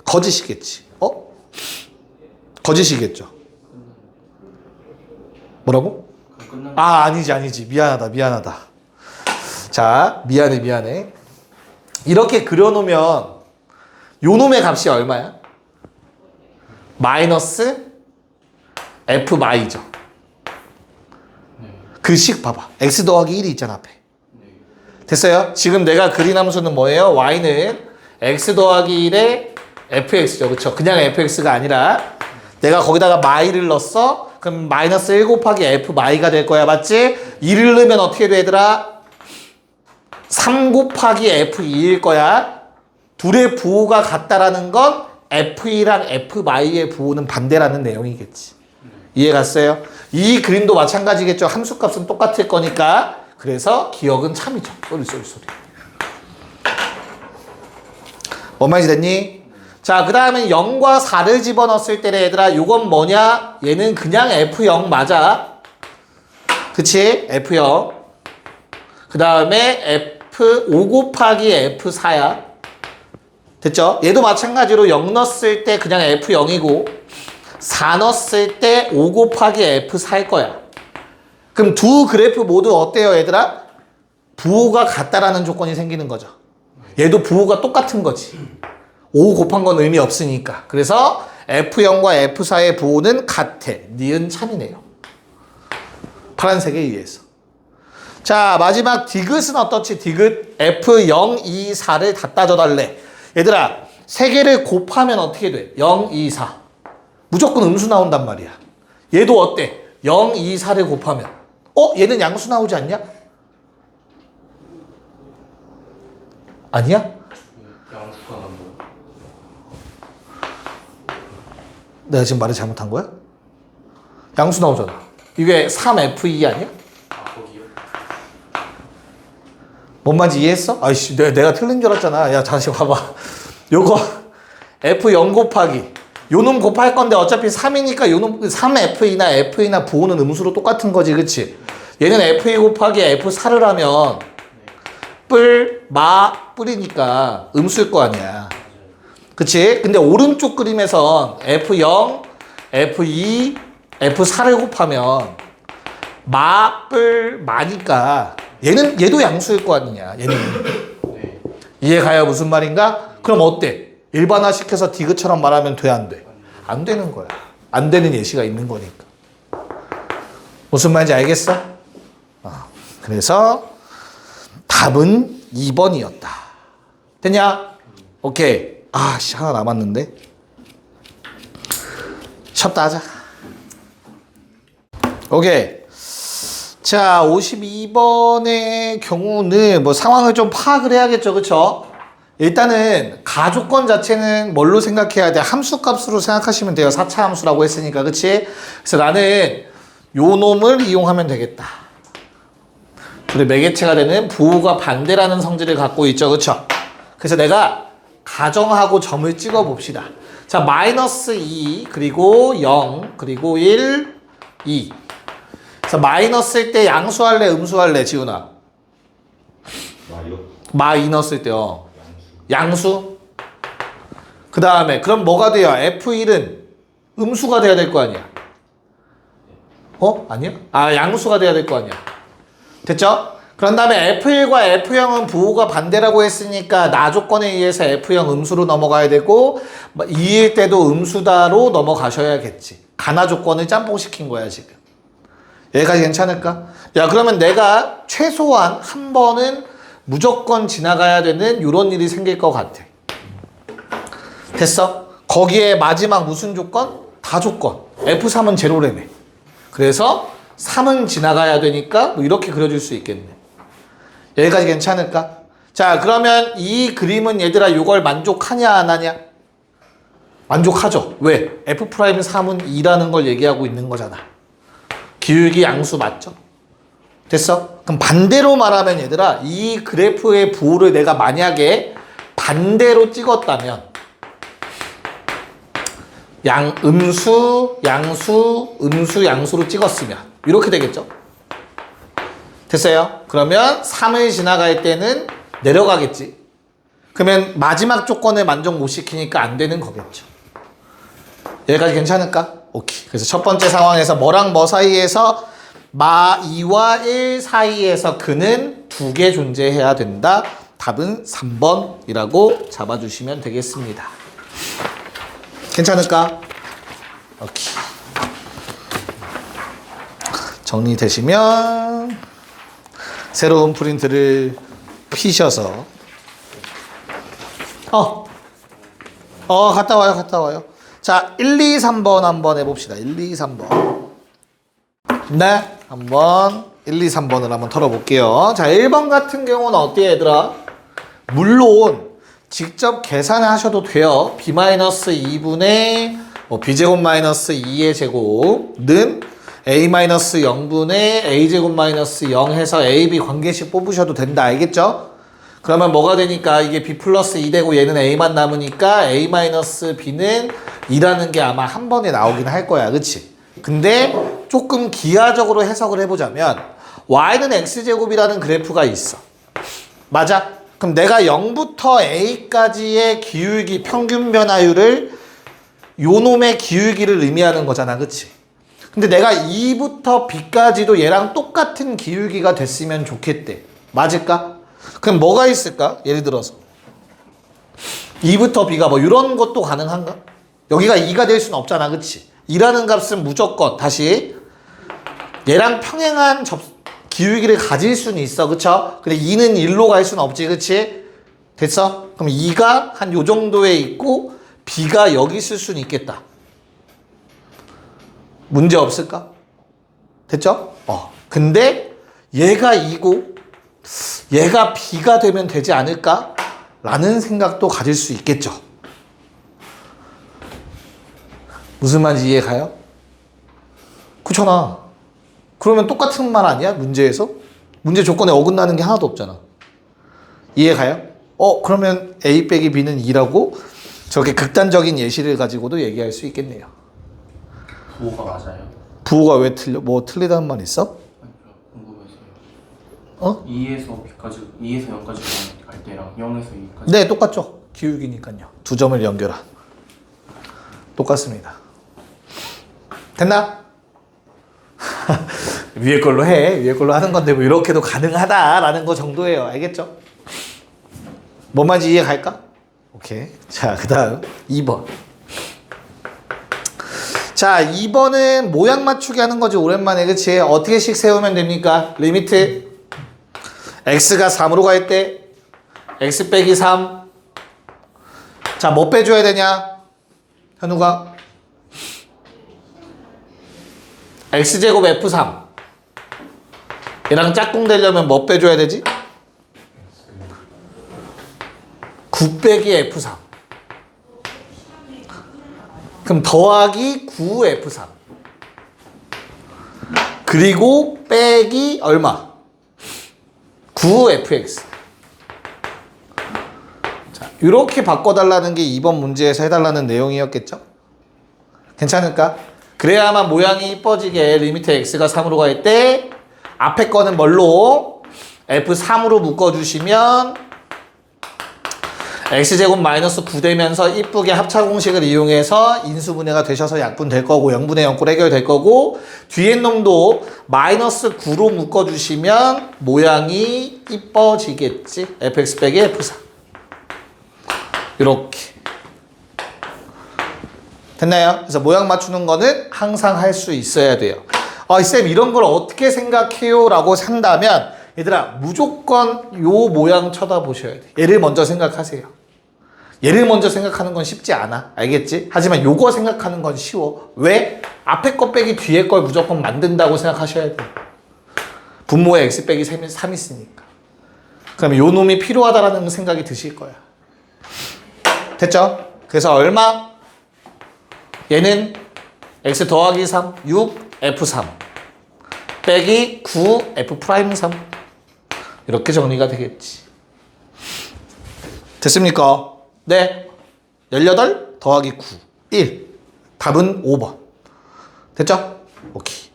S1: 거짓이겠지. 거짓이겠죠. 뭐라고? 아니지. 미안하다. 자, 미안해. 이렇게 그려놓으면 요 놈의 값이 얼마야? 마이너스 f 마이죠. 그 식 봐봐. x 더하기 1이 있잖아 앞에. 됐어요? 지금 내가 그린 함수는 뭐예요? y는 x 더하기 1에 fx죠. 그쵸? 그냥 fx가 아니라 내가 거기다가 마이를 넣었어? 그럼 마이너스 1 곱하기 f 마이가 될 거야. 맞지? 1을 넣으면 어떻게 돼 얘들아? 3 곱하기 f2일 거야. 둘의 부호가 같다라는 건 f2랑 f 마이의 부호는 반대라는 내용이겠지. 이해 갔어요? 이 그림도 마찬가지겠죠. 함수값은 똑같을 거니까. 그래서 기억은 참이죠. 소리. 뭔 말인지 됐니? 자, 그 다음에 0과 4를 집어넣었을 때 얘들아, 요건 뭐냐? 얘는 그냥 f0 맞아. 그치? f0. 그 다음에 f5 곱하기 f4야. 됐죠? 얘도 마찬가지로 0 넣었을 때 그냥 f0이고 4 넣었을 때 5 곱하기 f4일 거야. 그럼 두 그래프 모두 어때요 얘들아? 부호가 같다라는 조건이 생기는 거죠. 얘도 부호가 똑같은 거지. 5 곱한 건 의미 없으니까. 그래서 f0과 f4의 부호는 같아. 니은 참이네요. 파란색에 의해서. 자, 마지막 디귿은 어떻지? 디귿 f0, 2, 4를 다 따져달래. 얘들아, 세 개를 곱하면 어떻게 돼? 0, 2, 4. 무조건 음수 나온단 말이야. 얘도 어때? 0, 2, 4를 곱하면. 얘는 양수 나오지 않냐? 아니야?
S2: 양수가 나온다고?
S1: 내가 지금 말을 잘못한 거야? 양수 나오잖아. 이게 3F2 아니야?
S2: 거기요?
S1: 뭔 말인지 이해했어? 아이씨, 내가 틀린 줄 알았잖아. 야, 다시 봐봐. 요거 F0 곱하기 요놈 곱할 건데 어차피 3이니까 요놈 3F이나 F이나 부호는 음수로 똑같은 거지, 그치? 얘는 F2 곱하기 F4를 하면 뿔이니까 음수일 거 아니야. 그치? 근데 오른쪽 그림에선 F0, F2, F4를 곱하면 마니까 얘도 양수일 거 아니냐, 얘는.
S2: 네.
S1: 이해가요? 무슨 말인가? 그럼 어때? 일반화시켜서 디귿처럼 말하면 돼, 안 돼? 안 되는 거야. 안 되는 예시가 있는 거니까. 무슨 말인지 알겠어? 그래서 답은 2번이었다. 됐냐? 오케이. 하나 남았는데. 쉬었다 하자. 오케이. 자, 52번의 경우는 뭐 상황을 좀 파악을 해야겠죠. 그쵸? 일단은 가조건 자체는 뭘로 생각해야 돼? 함수값으로 생각하시면 돼요. 4차 함수라고 했으니까. 그치? 그래서 나는 요 놈을 이용하면 되겠다. 둘의 매개체가 되는 부호가 반대라는 성질을 갖고 있죠. 그쵸? 그래서 내가 가정하고 점을 찍어 봅시다. 자, 마이너스 2, 그리고 0, 그리고 1, 2. 그래서 마이너스일 때 양수할래, 음수할래, 지훈아? 마이너스일 때요. 양수? 그 다음에 그럼 뭐가 돼요? F1은 음수가 돼야 될 거 아니야? 아니야? 양수가 돼야 될 거 아니야? 됐죠? 그런 다음에 F1과 F0은 부호가 반대라고 했으니까 나 조건에 의해서 F0 음수로 넘어가야 되고 2일 때도 음수다로 넘어가셔야겠지. 가나 조건을 짬뽕시킨 거야 지금. 여기까지 괜찮을까? 야 그러면 내가 최소한 한 번은 무조건 지나가야 되는 이런 일이 생길 것 같아. 됐어? 거기에 마지막 무슨 조건? 다 조건. F3은 제로래매. 그래서 3은 지나가야 되니까 뭐 이렇게 그려줄 수 있겠네. 여기까지 괜찮을까? 자 그러면 이 그림은 얘들아 이걸 만족하냐 안 하냐? 만족하죠. 왜? F'3은 2라는 걸 얘기하고 있는 거잖아. 기울기 양수 맞죠? 됐어? 그럼 반대로 말하면 얘들아 이 그래프의 부호를 내가 만약에 반대로 찍었다면 음수, 양수, 음수, 양수로 찍었으면 이렇게 되겠죠? 됐어요? 그러면 3을 지나갈 때는 내려가겠지. 그러면 마지막 조건을 만족 못 시키니까 안 되는 거겠죠. 여기까지 괜찮을까? 오케이. 그래서 첫 번째 상황에서 뭐랑 뭐 사이에서 마 2와 1 사이에서 그는 두 개 존재해야 된다. 답은 3번이라고 잡아주시면 되겠습니다. 괜찮을까? 오케이. 정리되시면 새로운 프린트를 피셔서 갔다 와요. 자, 1, 2, 3번 한번 해봅시다. 1, 2, 3번. 네, 한번 1, 2, 3번을 한번 털어볼게요. 자, 1번 같은 경우는 어때요, 얘들아? 물론 직접 계산하셔도 돼요. b-2분의 b제곱 마이너스 2의 제곱는 a-0분의 a제곱 마이너스 0 해서 a, b 관계식 뽑으셔도 된다. 알겠죠? 그러면 뭐가 되니까 이게 b 플러스 2 되고 얘는 a만 남으니까 a 마이너스 b는 2라는 게 아마 한 번에 나오긴 할 거야. 그치? 근데 조금 기하적으로 해석을 해보자면 y는 x제곱이라는 그래프가 있어. 맞아? 그럼 내가 0부터 a까지의 기울기 평균 변화율을 요 놈의 기울기를 의미하는 거잖아. 그치? 근데 내가 2부터 b까지도 얘랑 똑같은 기울기가 됐으면 좋겠대. 맞을까? 그럼 뭐가 있을까? 예를 들어서 2부터 b가 뭐 이런 것도 가능한가? 여기가 2가 될 수는 없잖아. 그치? 2라는 값은 무조건 다시 얘랑 평행한 기울기를 가질 수는 있어. 그쵸? 근데 2는 1로 갈 수는 없지. 그치? 됐어? 그럼 2가 한 요 정도에 있고 b가 여기 있을 수는 있겠다. 문제 없을까? 됐죠? 근데 얘가 2고 얘가 b가 되면 되지 않을까? 라는 생각도 가질 수 있겠죠. 무슨 말인지 이해가요? 그렇잖아. 그러면 똑같은 말 아니야? 문제에서? 문제 조건에 어긋나는 게 하나도 없잖아. 이해가요? 그러면 a 빼기 b는 2라고 저렇게 극단적인 예시를 가지고도 얘기할 수 있겠네요.
S2: 부호가 맞아요?
S1: 부호가 왜 틀려? 뭐 틀리다는 말 있어?
S2: 궁금해서요. 2에서 b까지, 2에서 0까지 갈 때랑 0에서 2까지.
S1: 네, 똑같죠. 기울기니까요. 두 점을 연결한. 똑같습니다. 됐나? 위에 걸로 해. 위에 걸로 하는 건데 뭐 이렇게도 가능하다라는 거 정도예요. 알겠죠? 뭔 말인지 이해 갈까? 오케이. 자, 그 다음 2번. 자, 2번은 모양 맞추기 하는 거지. 오랜만에. 그치? 어떻게씩 세우면 됩니까? 리미트 x가 3으로 갈 때 x 빼기 3. 자, 뭐 빼줘야 되냐? 현우가 x제곱 f3 얘랑 짝꿍 되려면 뭐 빼줘야 되지? 9 빼기 f3. 그럼 더하기 9f3 그리고 빼기 얼마? 9fx. 자, 이렇게 바꿔달라는 게 2번 문제에서 해달라는 내용이었겠죠? 괜찮을까? 그래야만 모양이 이뻐지게 리미트 x가 3으로 갈 때 앞에 거는 뭘로? f3으로 묶어주시면 x제곱 마이너스 9 되면서 이쁘게 합차 공식을 이용해서 인수분해가 되셔서 약분 될 거고 0분의 0꼴 해결될 거고 뒤에 놈도 마이너스 9로 묶어주시면 모양이 이뻐지겠지. fx 빼기 f4 이렇게 됐나요? 그래서 모양 맞추는 거는 항상 할 수 있어야 돼요. 쌤 이런 걸 어떻게 생각해요? 라고 산다면 얘들아 무조건 요 모양 쳐다보셔야 돼. 얘를 먼저 생각하세요. 얘를 먼저 생각하는 건 쉽지 않아. 알겠지? 하지만 요거 생각하는 건 쉬워. 왜? 앞에 거 빼기 뒤에 걸 무조건 만든다고 생각하셔야 돼. 분모에 x 빼기 3 있으니까. 그러면 요 놈이 필요하다라는 생각이 드실 거야. 됐죠? 그래서 얼마? 얘는 x 더하기 3, 6, f3 빼기 9, f'3 이렇게 정리가 되겠지. 됐습니까? 네. 18 더하기 9, 1. 답은 5번. 됐죠? 오케이.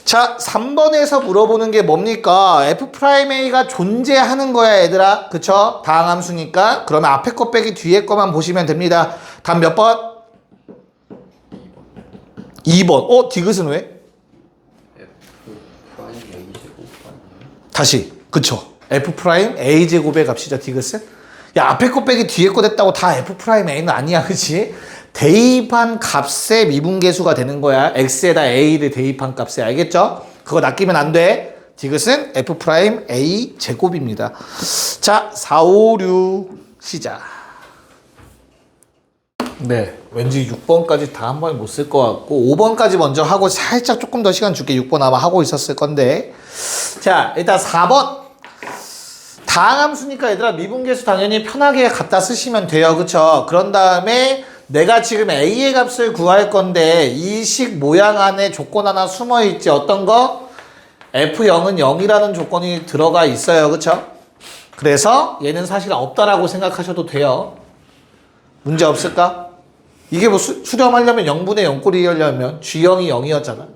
S1: 자, 3번에서 물어보는 게 뭡니까? f'a가 존재하는 거야, 얘들아. 그쵸? 다항함수니까. 그러면 앞에 거 빼기 뒤에 거만 보시면 됩니다. 답 몇 번? 2번. 디귿은 왜? 다시. 그쵸? f'a제곱의 값이죠, 디귿은? 야, 앞에 거 빼기 뒤에 거 됐다고 다 f'a는 아니야, 그치? 대입한 값의 미분계수가 되는 거야. x에다 a를 대입한 값에. 알겠죠? 그거 낚이면 안 돼. 디귿은 f'a제곱입니다. 자, 4, 5, 6 시작. 네, 왠지 6번까지 다 한 번에 못 쓸 것 같고 5번까지 먼저 하고 살짝 조금 더 시간 줄게. 6번 아마 하고 있었을 건데. 자, 일단 4번 다항함수니까 얘들아 미분계수 당연히 편하게 갖다 쓰시면 돼요. 그쵸? 그런 다음에 내가 지금 a의 값을 구할 건데 이 식 모양 안에 조건 하나 숨어 있지. 어떤 거? f0은 0이라는 조건이 들어가 있어요. 그쵸? 그래서 얘는 사실 없다라고 생각하셔도 돼요. 문제 없을까? 이게 뭐 수렴하려면 0분의 0꼴이 하려면 G0이 0이었잖아.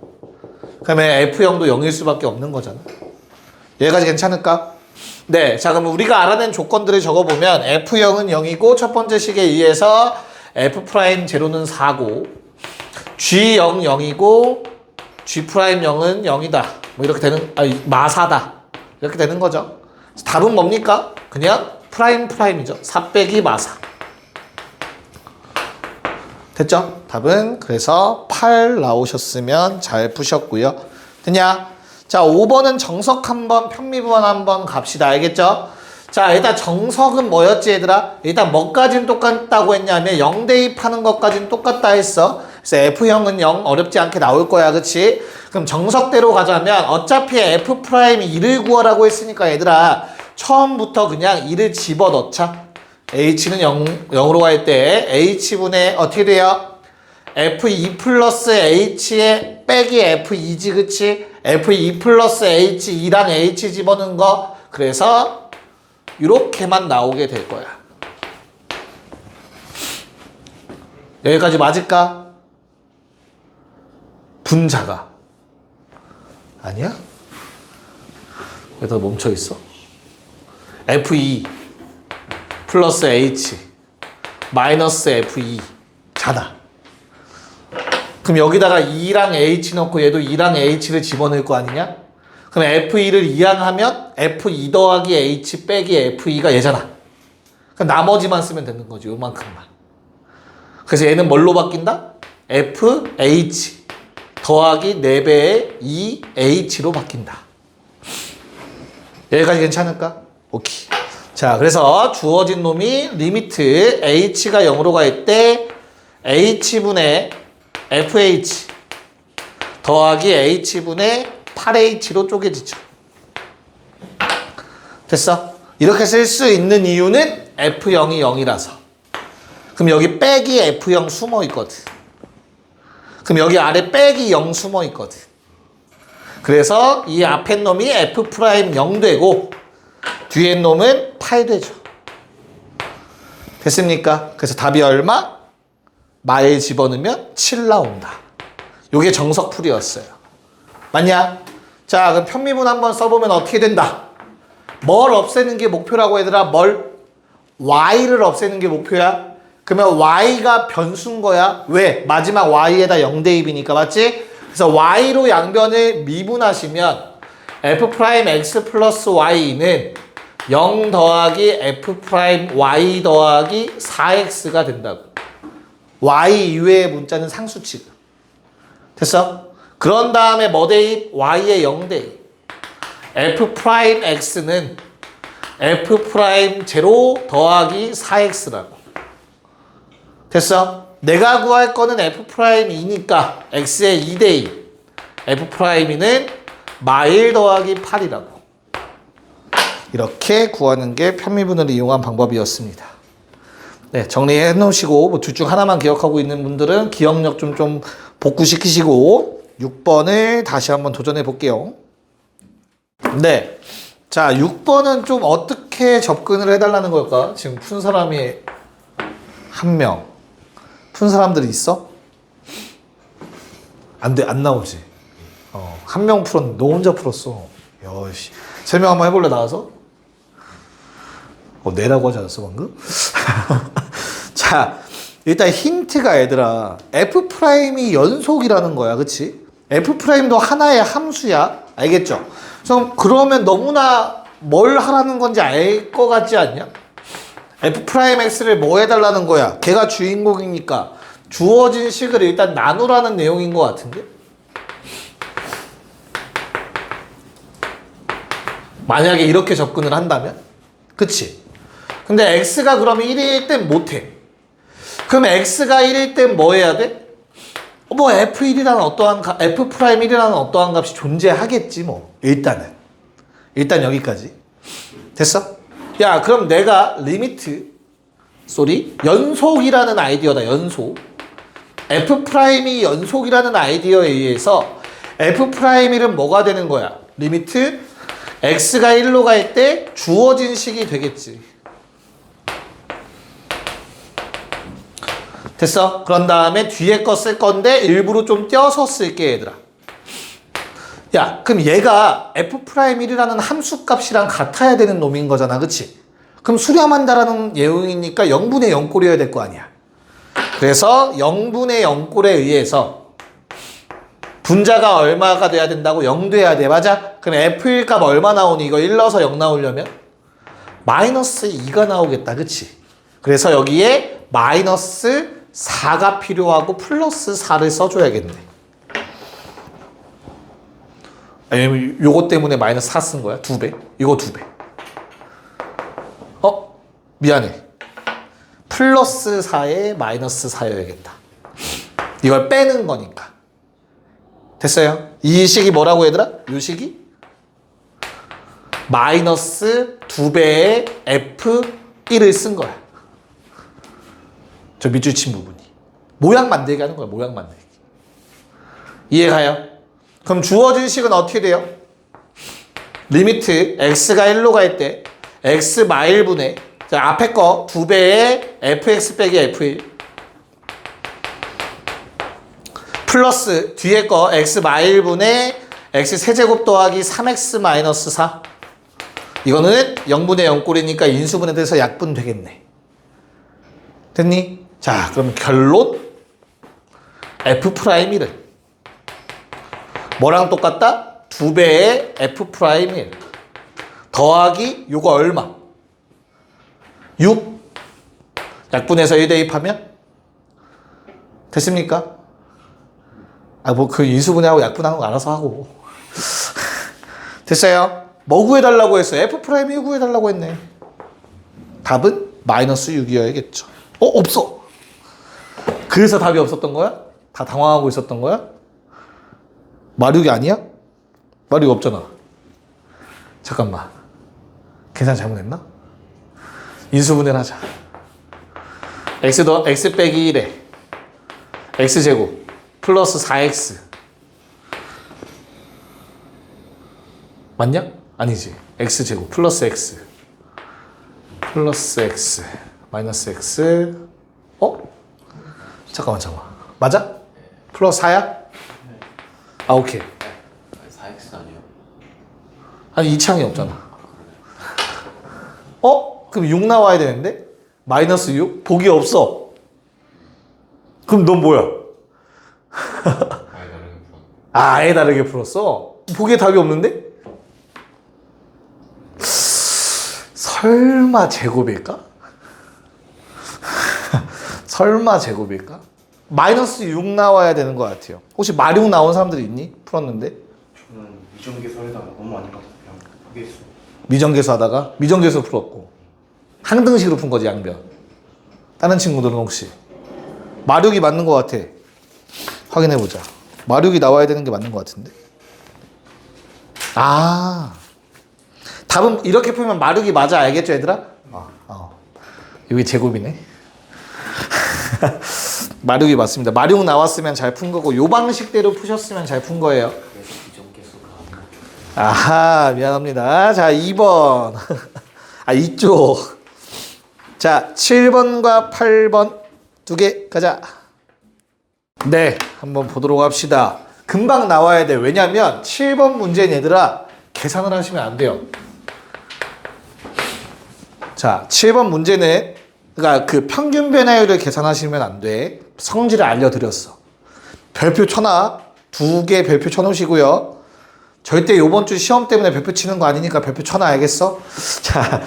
S1: 그러면 F0도 0일 수밖에 없는 거잖아. 여기까지 괜찮을까? 네. 자, 그럼 우리가 알아낸 조건들을 적어보면 F0은 0이고 첫 번째 식에 의해서 F'0는 4고 G0 0이고 G'0은 0이다. 뭐 이렇게 되는, 마사다. 이렇게 되는 거죠. 답은 뭡니까? 그냥 프라임이죠. 4 빼기 마사. 됐죠? 답은 그래서 8 나오셨으면 잘 푸셨고요. 됐냐? 자, 5번은 정석 한번, 편미분 한번 갑시다. 알겠죠? 자, 일단 정석은 뭐였지, 얘들아? 일단 뭐까지는 똑같다고 했냐면 0 대입하는 것까지는 똑같다 했어. 그래서 F형은 0 어렵지 않게 나올 거야. 그치? 그럼 정석대로 가자면 어차피 F'이 2를 구하라고 했으니까 얘들아 처음부터 그냥 2를 집어넣자. H는 0으로 갈 때 H분의 어떻게 돼요? F2 플러스 H에 빼기 F2지, 그치? F2 플러스 H, 2랑 H 집어넣은 거. 그래서 이렇게만 나오게 될 거야. 여기까지 맞을까? 분자가 아니야? 왜 더 멈춰 있어? F2 플러스 H 마이너스 F2 잖아. 그럼 여기다가 2랑 H 넣고 얘도 2랑 H를 집어넣을 거 아니냐? 그럼 F2를 이항하면 F2 더하기 H 빼기 F2가 얘잖아. 그럼 나머지만 쓰면 되는 거지. 요만큼만. 그래서 얘는 뭘로 바뀐다? FH 더하기 4배의 2H로 바뀐다. 여기까지 괜찮을까? 오케이. 자, 그래서 주어진 놈이 리미트 H가 0으로 갈 때 H분의 FH 더하기 H분의 8H로 쪼개지죠. 됐어? 이렇게 쓸 수 있는 이유는 F0이 0이라서. 그럼 여기 빼기 F0 숨어 있거든. 그럼 여기 아래 빼기 0 숨어 있거든. 그래서 이 앞에 놈이 F'0 되고 뒤에 놈은 8 되죠. 됐습니까? 그래서 답이 얼마? 마에 집어넣으면 7 나온다. 요게 정석풀이였어요. 맞냐? 자, 그럼 편미분 한번 써보면 어떻게 된다? 뭘 없애는 게 목표라고 얘들아? 뭘? y를 없애는 게 목표야. 그러면 y가 변수인 거야. 왜? 마지막 y에다 0대입이니까 맞지? 그래서 y로 양변을 미분하시면 f'x 플러스 y는 0 더하기 f'y 더하기 4x가 된다고. y 이외의 문자는 상수 취급. 됐어? 그런 다음에 뭐 대입? y의 0 대입. f'x는 f'0 더하기 4x라고. 됐어? 내가 구할 거는 f'이니까 x의 2 대입. f'는 마일 더하기 8이라고. 이렇게 구하는 게 편미분을 이용한 방법이었습니다. 네, 정리해 놓으시고 뭐 둘 중 하나만 기억하고 있는 분들은 기억력 좀 복구시키시고 6번을 다시 한번 도전해 볼게요. 네. 자, 6번은 좀 어떻게 접근을 해달라는 걸까? 지금 푼 사람이 한 명. 푼 사람들이 있어? 안 돼, 안 나오지. 한 명 풀었는데 너 혼자 풀었어. 여씨. 설명 한번 해볼래, 나와서? 내라고 하지 않았어, 방금? 자, 일단 힌트가 얘들아, F'이 연속이라는 거야, 그치? F'도 하나의 함수야. 알겠죠? 그러면 너무나 뭘 하라는 건지 알 것 같지 않냐? F'X를 뭐 해달라는 거야? 걔가 주인공이니까 주어진 식을 일단 나누라는 내용인 것 같은데? 만약에 이렇게 접근을 한다면? 그치? 근데 X가 그러면 1일 땐 못해. 그럼 X가 1일 땐 뭐 해야 돼? 뭐 F1이라는 F'이라는 어떠한 값이 존재하겠지 뭐. 일단은. 일단 여기까지. 됐어? 야, 그럼 내가 연속이라는 아이디어다, 연속. F'이 연속이라는 아이디어에 의해서 F'일은 뭐가 되는 거야? 리미트 X가 1로 갈 때 주어진 식이 되겠지. 됐어? 그런 다음에 뒤에 거 쓸 건데 일부러 좀 떼어서 쓸게, 얘들아. 야, 그럼 얘가 F'일이라는 함수값이랑 같아야 되는 놈인 거잖아, 그치? 그럼 수렴한다라는 내용이니까 0분의 0꼴이어야 될 거 아니야. 그래서 0분의 0꼴에 의해서 분자가 얼마가 돼야 된다고? 0 돼야 돼, 맞아? 그럼 F일 값 얼마 나오니? 이거 1 넣어서 0 나오려면? 마이너스 2가 나오겠다, 그치? 그래서 여기에 마이너스 4가 필요하고 플러스 4를 써줘야겠네. 아니면 요거 때문에 마이너스 4 쓴 거야? 2배? 이거 2배. 미안해. 플러스 4에 마이너스 4여야겠다. 이걸 빼는 거니까. 됐어요? 이 식이 뭐라고 얘들아? 이 식이? 마이너스 2배의 F1을 쓴 거야. 저 밑줄 친 부분이. 모양 만들기 하는 거야, 모양 만들기. 이해가요? 그럼 주어진 식은 어떻게 돼요? 리미트 X가 1로 갈 때 X 마일분의 앞에 거 2배의 fx 빼기 f1 플러스 뒤에 거 x 마일분의 x 세제곱 더하기 3x 마이너스 4 이거는 0분의 0꼴이니까 인수분해 돼서 약분 되겠네. 됐니? 자, 그럼 결론 F'일은 뭐랑 똑같다? 2배의 F'일 더하기 요거 얼마? 6 약분해서 1 대입하면 됐습니까? 뭐 그 인수분해하고 약분하는 거 알아서 하고 됐어요? 뭐 구해달라고 했어요? F'이 구해달라고 했네. 답은 마이너스 6이어야겠죠. 없어. 그래서 답이 없었던 거야? 다 당황하고 있었던 거야? 마륙이 아니야? 마륙 없잖아. 잠깐만. 계산 잘못했나? 인수분해를 하자. x 빼기 1에 x제곱 플러스 4x 맞냐? 아니지. x제곱 플러스 x 마이너스 x 잠깐만 맞아? 플러스 4야? 오케이.
S2: 4x 아니요?
S1: 아니 이창이 없잖아. 그럼 6 나와야 되는데 마이너스 6? 복이 없어. 그럼 넌 뭐야? 아예 다르게 풀었어? 복에 답이 없는데? 설마 제곱일까? 설마 제곱일까? 마이너스 6 나와야 되는 것 같아요. 혹시 마룡 나온 사람들 있니? 풀었는데?
S2: 저는 미정계수 하다가 너무 많이 가서 그냥 포기했어.
S1: 미정계수 하다가? 미정계수 풀었고 항등식으로 푼 거지 양변. 다른 친구들은 혹시? 마력이 맞는 것 같아. 확인해보자. 마력이 나와야 되는 게 맞는 것 같은데? 아 답은 이렇게 풀면 마력이 맞아. 알겠죠 얘들아? 여기 제곱이네. 마력이 맞습니다. 마력 나왔으면 잘 푼 거고 요 방식대로 푸셨으면 잘 푼 거예요.
S2: 그래서 미정계수가 안 먹혀.
S1: 아하 미안합니다. 자 2번 이쪽. 자 7번과 8번 두 개 가자. 네 한번 보도록 합시다. 금방 나와야 돼. 왜냐면 7번 문제는 얘들아 계산을 하시면 안 돼요. 자 7번 문제는 그러니까 그 평균 변화율을 계산하시면 안 돼. 성질을 알려드렸어. 별표 쳐놔. 2개 별표 쳐놓으시고요. 절대 요번 주 시험 때문에 별표 치는 거 아니니까 별표 쳐놔. 알겠어? 자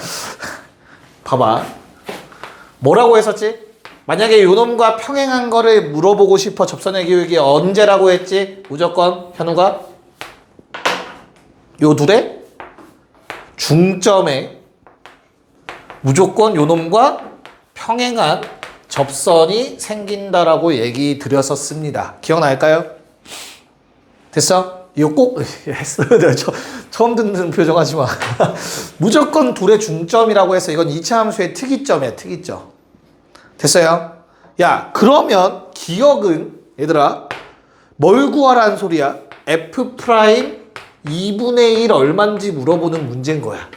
S1: 봐봐. 뭐라고 했었지? 만약에 요놈과 평행한 거를 물어보고 싶어. 접선의 기울기 언제라고 했지? 무조건 현우가 요 둘의 중점에 무조건 요놈과 평행한 접선이 생긴다라고 얘기 드렸었습니다. 기억날까요? 됐어? 이거 꼭 했어요. 처음 듣는 표정 하지 마. 무조건 둘의 중점이라고 해서 이건 이차 함수의 특이점이야. 특이점. 됐어요? 야 그러면 기억은 얘들아 뭘 구하라는 소리야? F 프라임 2분의 1 얼만지 물어보는 문제인 거야.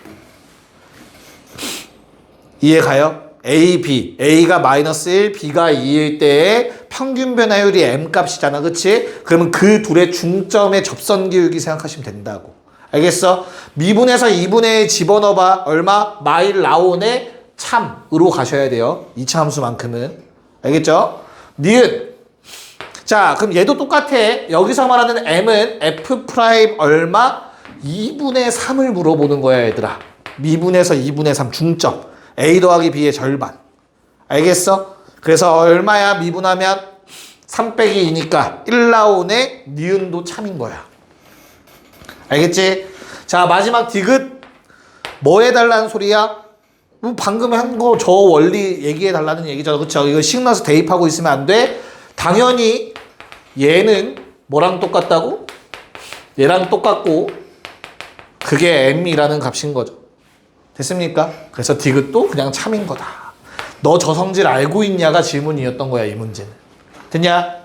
S1: 이해 가요? A, B. A가 마이너스 1, B가 2일 때의 평균 변화율이 M 값이잖아. 그치? 그러면 그 둘의 중점의 접선 기울기 생각하시면 된다고. 알겠어? 미분에서 2분의 1 집어넣어봐. 얼마? 마일 나온의 참으로 가셔야 돼요. 2차 함수만큼은. 알겠죠? 니은. 자, 그럼 얘도 똑같아. 여기서 말하는 M은 F 프라임 얼마? 2분의 3을 물어보는 거야, 얘들아. 미분에서 2분의 3 중점. A 더하기 B의 절반. 알겠어? 그래서 얼마야? 미분하면 3 빼기 2니까 1 나오네. 니은도 참인 거야. 알겠지? 자, 마지막 디귿. 뭐 해달라는 소리야? 방금 한 거 저 원리 얘기해달라는 얘기잖아. 그쵸? 이거 식나서 대입하고 있으면 안 돼. 당연히 얘는 뭐랑 똑같다고? 얘랑 똑같고 그게 M이라는 값인 거죠. 됐습니까? 그래서 디귿도 그냥 참인 거다. 너 저 성질 알고 있냐가 질문이었던 거야, 이 문제는. 됐냐?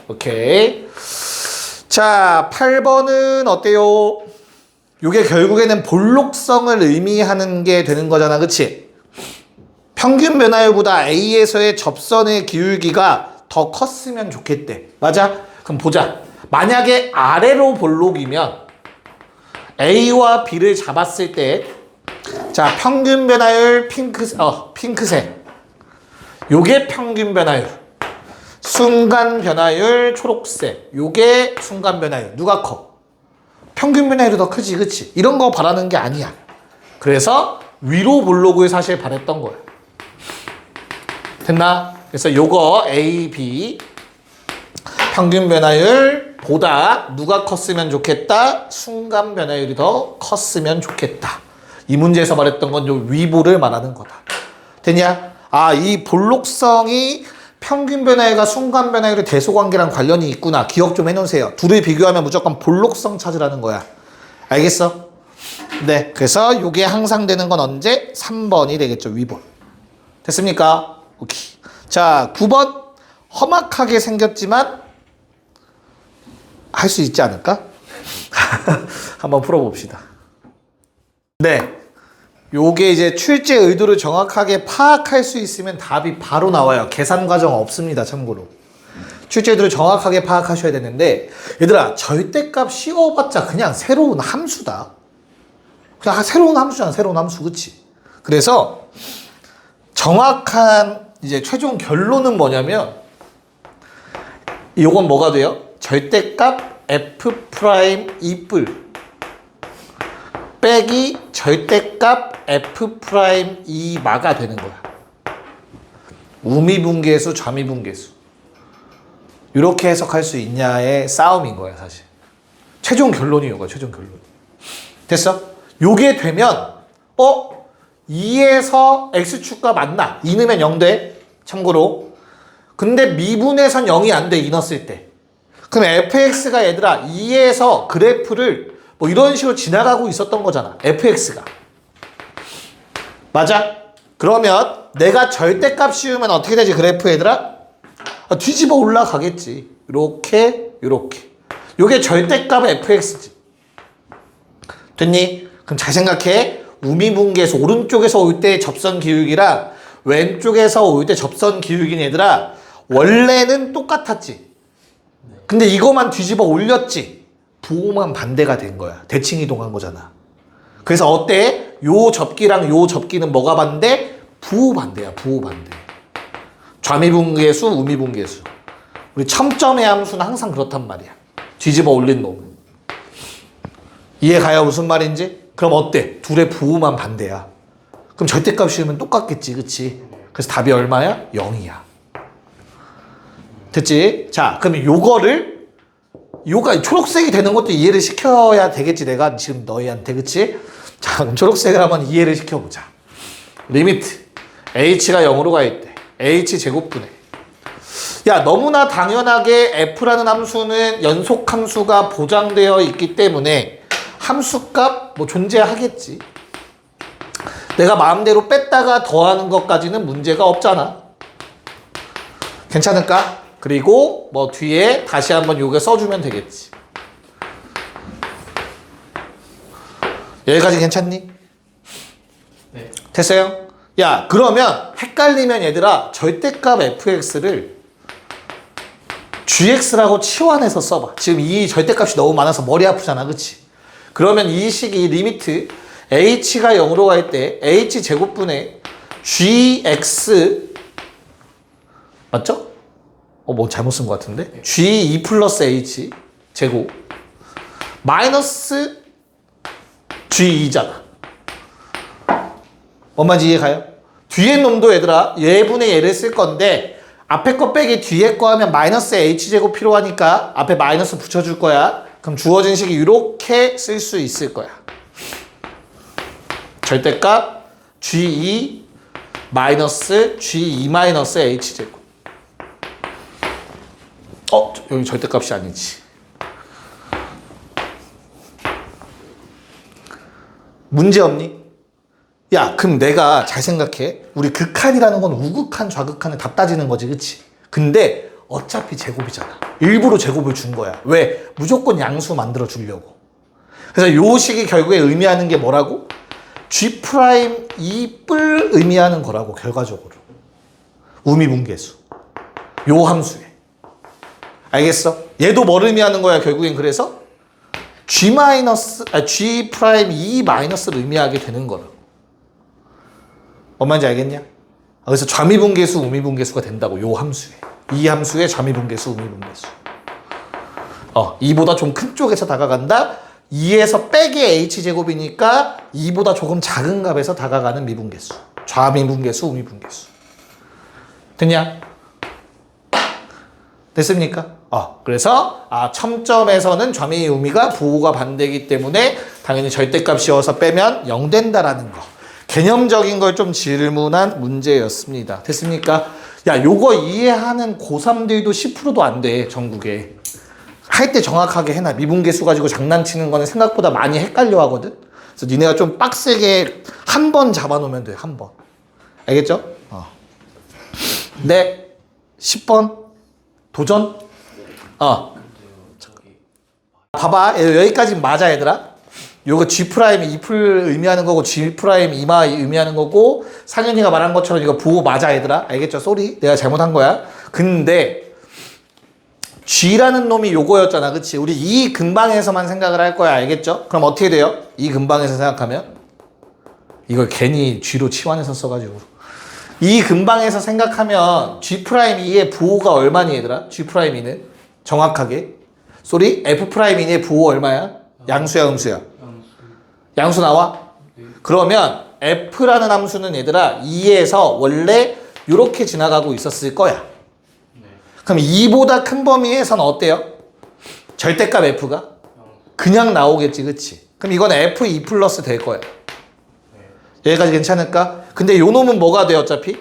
S1: 오케이. 자, 8번은 어때요? 요게 결국에는 볼록성을 의미하는 게 되는 거잖아. 그치? 평균 변화율보다 A에서의 접선의 기울기가 더 컸으면 좋겠대. 맞아? 그럼 보자. 만약에 아래로 볼록이면 A와 B를 잡았을 때 자, 평균 변화율 핑크색. 요게 평균 변화율. 순간 변화율 초록색. 요게 순간 변화율. 누가 커? 평균 변화율이 더 크지, 그치? 이런 거 바라는 게 아니야. 그래서 위로 볼록을 사실 바랬던 거야. 됐나? 그래서 요거 A, B 평균 변화율 보다 누가 컸으면 좋겠다? 순간 변화율이 더 컸으면 좋겠다. 이 문제에서 말했던 건 요 위보를 말하는 거다. 됐냐? 이 볼록성이 평균 변화율과 순간 변화율의 대소관계랑 관련이 있구나. 기억 좀 해놓으세요. 둘을 비교하면 무조건 볼록성 찾으라는 거야. 알겠어? 네. 그래서 요게 항상 되는 건 언제? 3번이 되겠죠. 위볼. 됐습니까? 오케이. 자, 9번. 험악하게 생겼지만 할 수 있지 않을까? 한번 풀어봅시다. 네. 요게 이제 출제 의도를 정확하게 파악할 수 있으면 답이 바로 나와요. 계산 과정 없습니다. 참고로. 출제 의도를 정확하게 파악하셔야 되는데 얘들아 절대값 씌워봤자 그냥 새로운 함수다. 그냥 새로운 함수잖아. 새로운 함수. 그치? 그래서 정확한 이제 최종 결론은 뭐냐면 이건 뭐가 돼요? 절대값 f 프라임 2뿔 빼기 절대값 f 프라임 2마가 되는 거야. 우미분계수, 좌미분계수. 이렇게 해석할 수 있냐의 싸움인 거야, 사실. 최종 결론이 이거야, 최종 결론. 됐어? 요게 되면 2에서 x축과 맞나? 2 넣으면 0 돼. 참고로. 근데 미분에선 0이 안 돼, 2 넣었을 때. 그럼 fx가 얘들아 2에서 그래프를 뭐 이런 식으로 지나가고 있었던 거잖아. fx가. 맞아? 그러면 내가 절대값 씌우면 어떻게 되지, 그래프 얘들아? 뒤집어 올라가겠지. 요렇게. 요게 절대값 fx지. 됐니? 그럼 잘 생각해. 우미분계에서 오른쪽에서 올 때 접선 기울기랑 왼쪽에서 올 때 접선 기울기는 얘들아 원래는 똑같았지. 근데 이거만 뒤집어 올렸지. 부호만 반대가 된 거야. 대칭 이동한 거잖아. 그래서 어때? 요 접기랑 요 접기는 뭐가 반대? 부호 반대야. 부호 반대. 좌미분계수, 우미분계수. 우리 첨점의 함수는 항상 그렇단 말이야. 뒤집어 올린 놈은. 이해가요? 무슨 말인지? 그럼 어때? 둘의 부호만 반대야. 그럼 절대값 씌우면 똑같겠지. 그치? 그래서 답이 얼마야? 0이야. 됐지? 자, 그러면 요가 초록색이 되는 것도 이해를 시켜야 되겠지. 내가 지금 너희한테. 그치? 자, 그럼 초록색을 한번 이해를 시켜보자. 리미트. h가 0으로 가 있대. h 제곱분의. 야, 너무나 당연하게 f라는 함수는 연속 함수가 보장되어 있기 때문에 함수값 뭐 존재하겠지. 내가 마음대로 뺐다가 더하는 것까지는 문제가 없잖아. 괜찮을까? 그리고 뭐 뒤에 다시 한번 요게 써주면 되겠지. 여기까지 괜찮니?
S2: 네.
S1: 됐어요? 야, 그러면 헷갈리면 얘들아 절대값 fx를 gx라고 치환해서 써봐. 지금 이 절대값이 너무 많아서 머리 아프잖아. 그치? 그러면 이 식이 리미트 h가 0으로 갈 때 h 제곱분의 gx 맞죠? 뭐 잘못 쓴 것 같은데? g2 플러스 h 제곱 마이너스 g2잖아. 뭔 말인지 이해가요? 뒤에 놈도 얘들아 얘분의 얘를 쓸 건데 앞에 거 빼기 뒤에 거 하면 마이너스 h제곱 필요하니까 앞에 마이너스 붙여줄 거야. 그럼 주어진 식이 이렇게 쓸 수 있을 거야. 절대값 g2 마이너스 g2 마이너스 h제곱. 여기 절대값이 아니지. 문제 없니? 야, 그럼 내가 잘 생각해. 우리 극한이라는 건 우극한, 좌극한을 다 따지는 거지, 그치? 근데 어차피 제곱이잖아. 일부러 제곱을 준 거야. 왜? 무조건 양수 만들어 주려고. 그래서 요 식이 결국에 의미하는 게 뭐라고? G'2뿔 의미하는 거라고, 결과적으로. 우미분계수. 요 함수에. 알겠어? 얘도 뭘 의미하는 거야, 결국엔. 그래서 G'2 마이너스를 의미하게 되는 거라. 뭔 말인지 알겠냐? 그래서 좌미분계수, 우미분계수가 된다고, 요 함수에. 이 함수의 좌미분계수, 우미분계수. 2보다 좀 큰 쪽에서 다가간다. 2에서 빼기 h제곱이니까 2보다 조금 작은 값에서 다가가는 미분계수. 좌미분계수, 우미분계수. 됐냐? 됐습니까? 그래서 첨점에서는 좌미, 우미가 부호가 반대이기 때문에 당연히 절대값 씌워서 빼면 0 된다라는 거. 개념적인 걸 좀 질문한 문제였습니다. 됐습니까? 야, 요거 이해하는 고3들도 10%도 안 돼, 전국에. 할 때 정확하게 해놔. 미분계수 가지고 장난치는 거는 생각보다 많이 헷갈려 하거든? 그래서 니네가 좀 빡세게 한 번 잡아놓으면 돼, 한 번. 알겠죠? 네. 10번. 도전? 봐봐. 여기까지 맞아, 얘들아. 요거 G'2 풀 의미하는 거고 G' 이마 의미하는 거고 상현이가 말한 것처럼 이거 부호 맞아, 얘들아. 알겠죠? 쏘리. 내가 잘못한 거야. 근데 G라는 놈이 요거였잖아. 그치? 우리 이 근방에서만 생각을 할 거야. 알겠죠? 그럼 어떻게 돼요? 이 근방에서 생각하면 이걸 괜히 G로 치환해서 써가지고. 이 근방에서 생각하면 G'2의 부호가 얼마니 얘들아? G'2는 정확하게 쏘리 F'2의 부호 얼마야? 양수야 음수야? 양수 나와? 그러면 F라는 함수는 얘들아 2에서 원래 이렇게 지나가고 있었을 거야. 그럼 2보다 큰 범위에서는 어때요? 절대값 F가? 그냥 나오겠지, 그치? 그럼 이건 F2 플러스 될 거야. 여기까지 괜찮을까? 근데 요 놈은 뭐가 돼 어차피?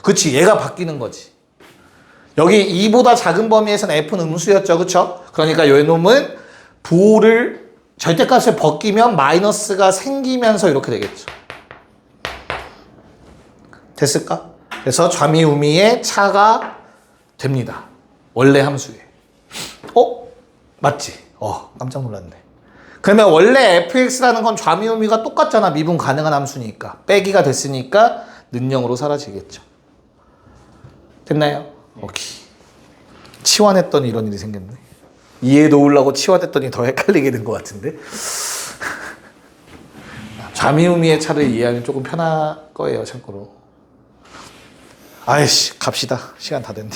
S1: 그치, 얘가 바뀌는 거지. 여기 2보다 작은 범위에서는 F는 음수였죠, 그쵸? 그러니까 요 놈은 부호를 절대값을 벗기면 마이너스가 생기면서 이렇게 되겠죠. 됐을까? 그래서 좌미우미의 차가 됩니다. 원래 함수에. 맞지? 깜짝 놀랐네. 그러면 원래 fx라는 건 좌미우미가 똑같잖아. 미분 가능한 함수니까. 빼기가 됐으니까 는영으로 사라지겠죠. 됐나요? 오케이. 치환했더니 이런 일이 생겼네. 이해 놓으려고 치환했더니 더 헷갈리게 된 것 같은데. 좌미우미의 차를 이해하면 조금 편할 거예요, 참고로. 아이씨, 갑시다. 시간 다 됐네.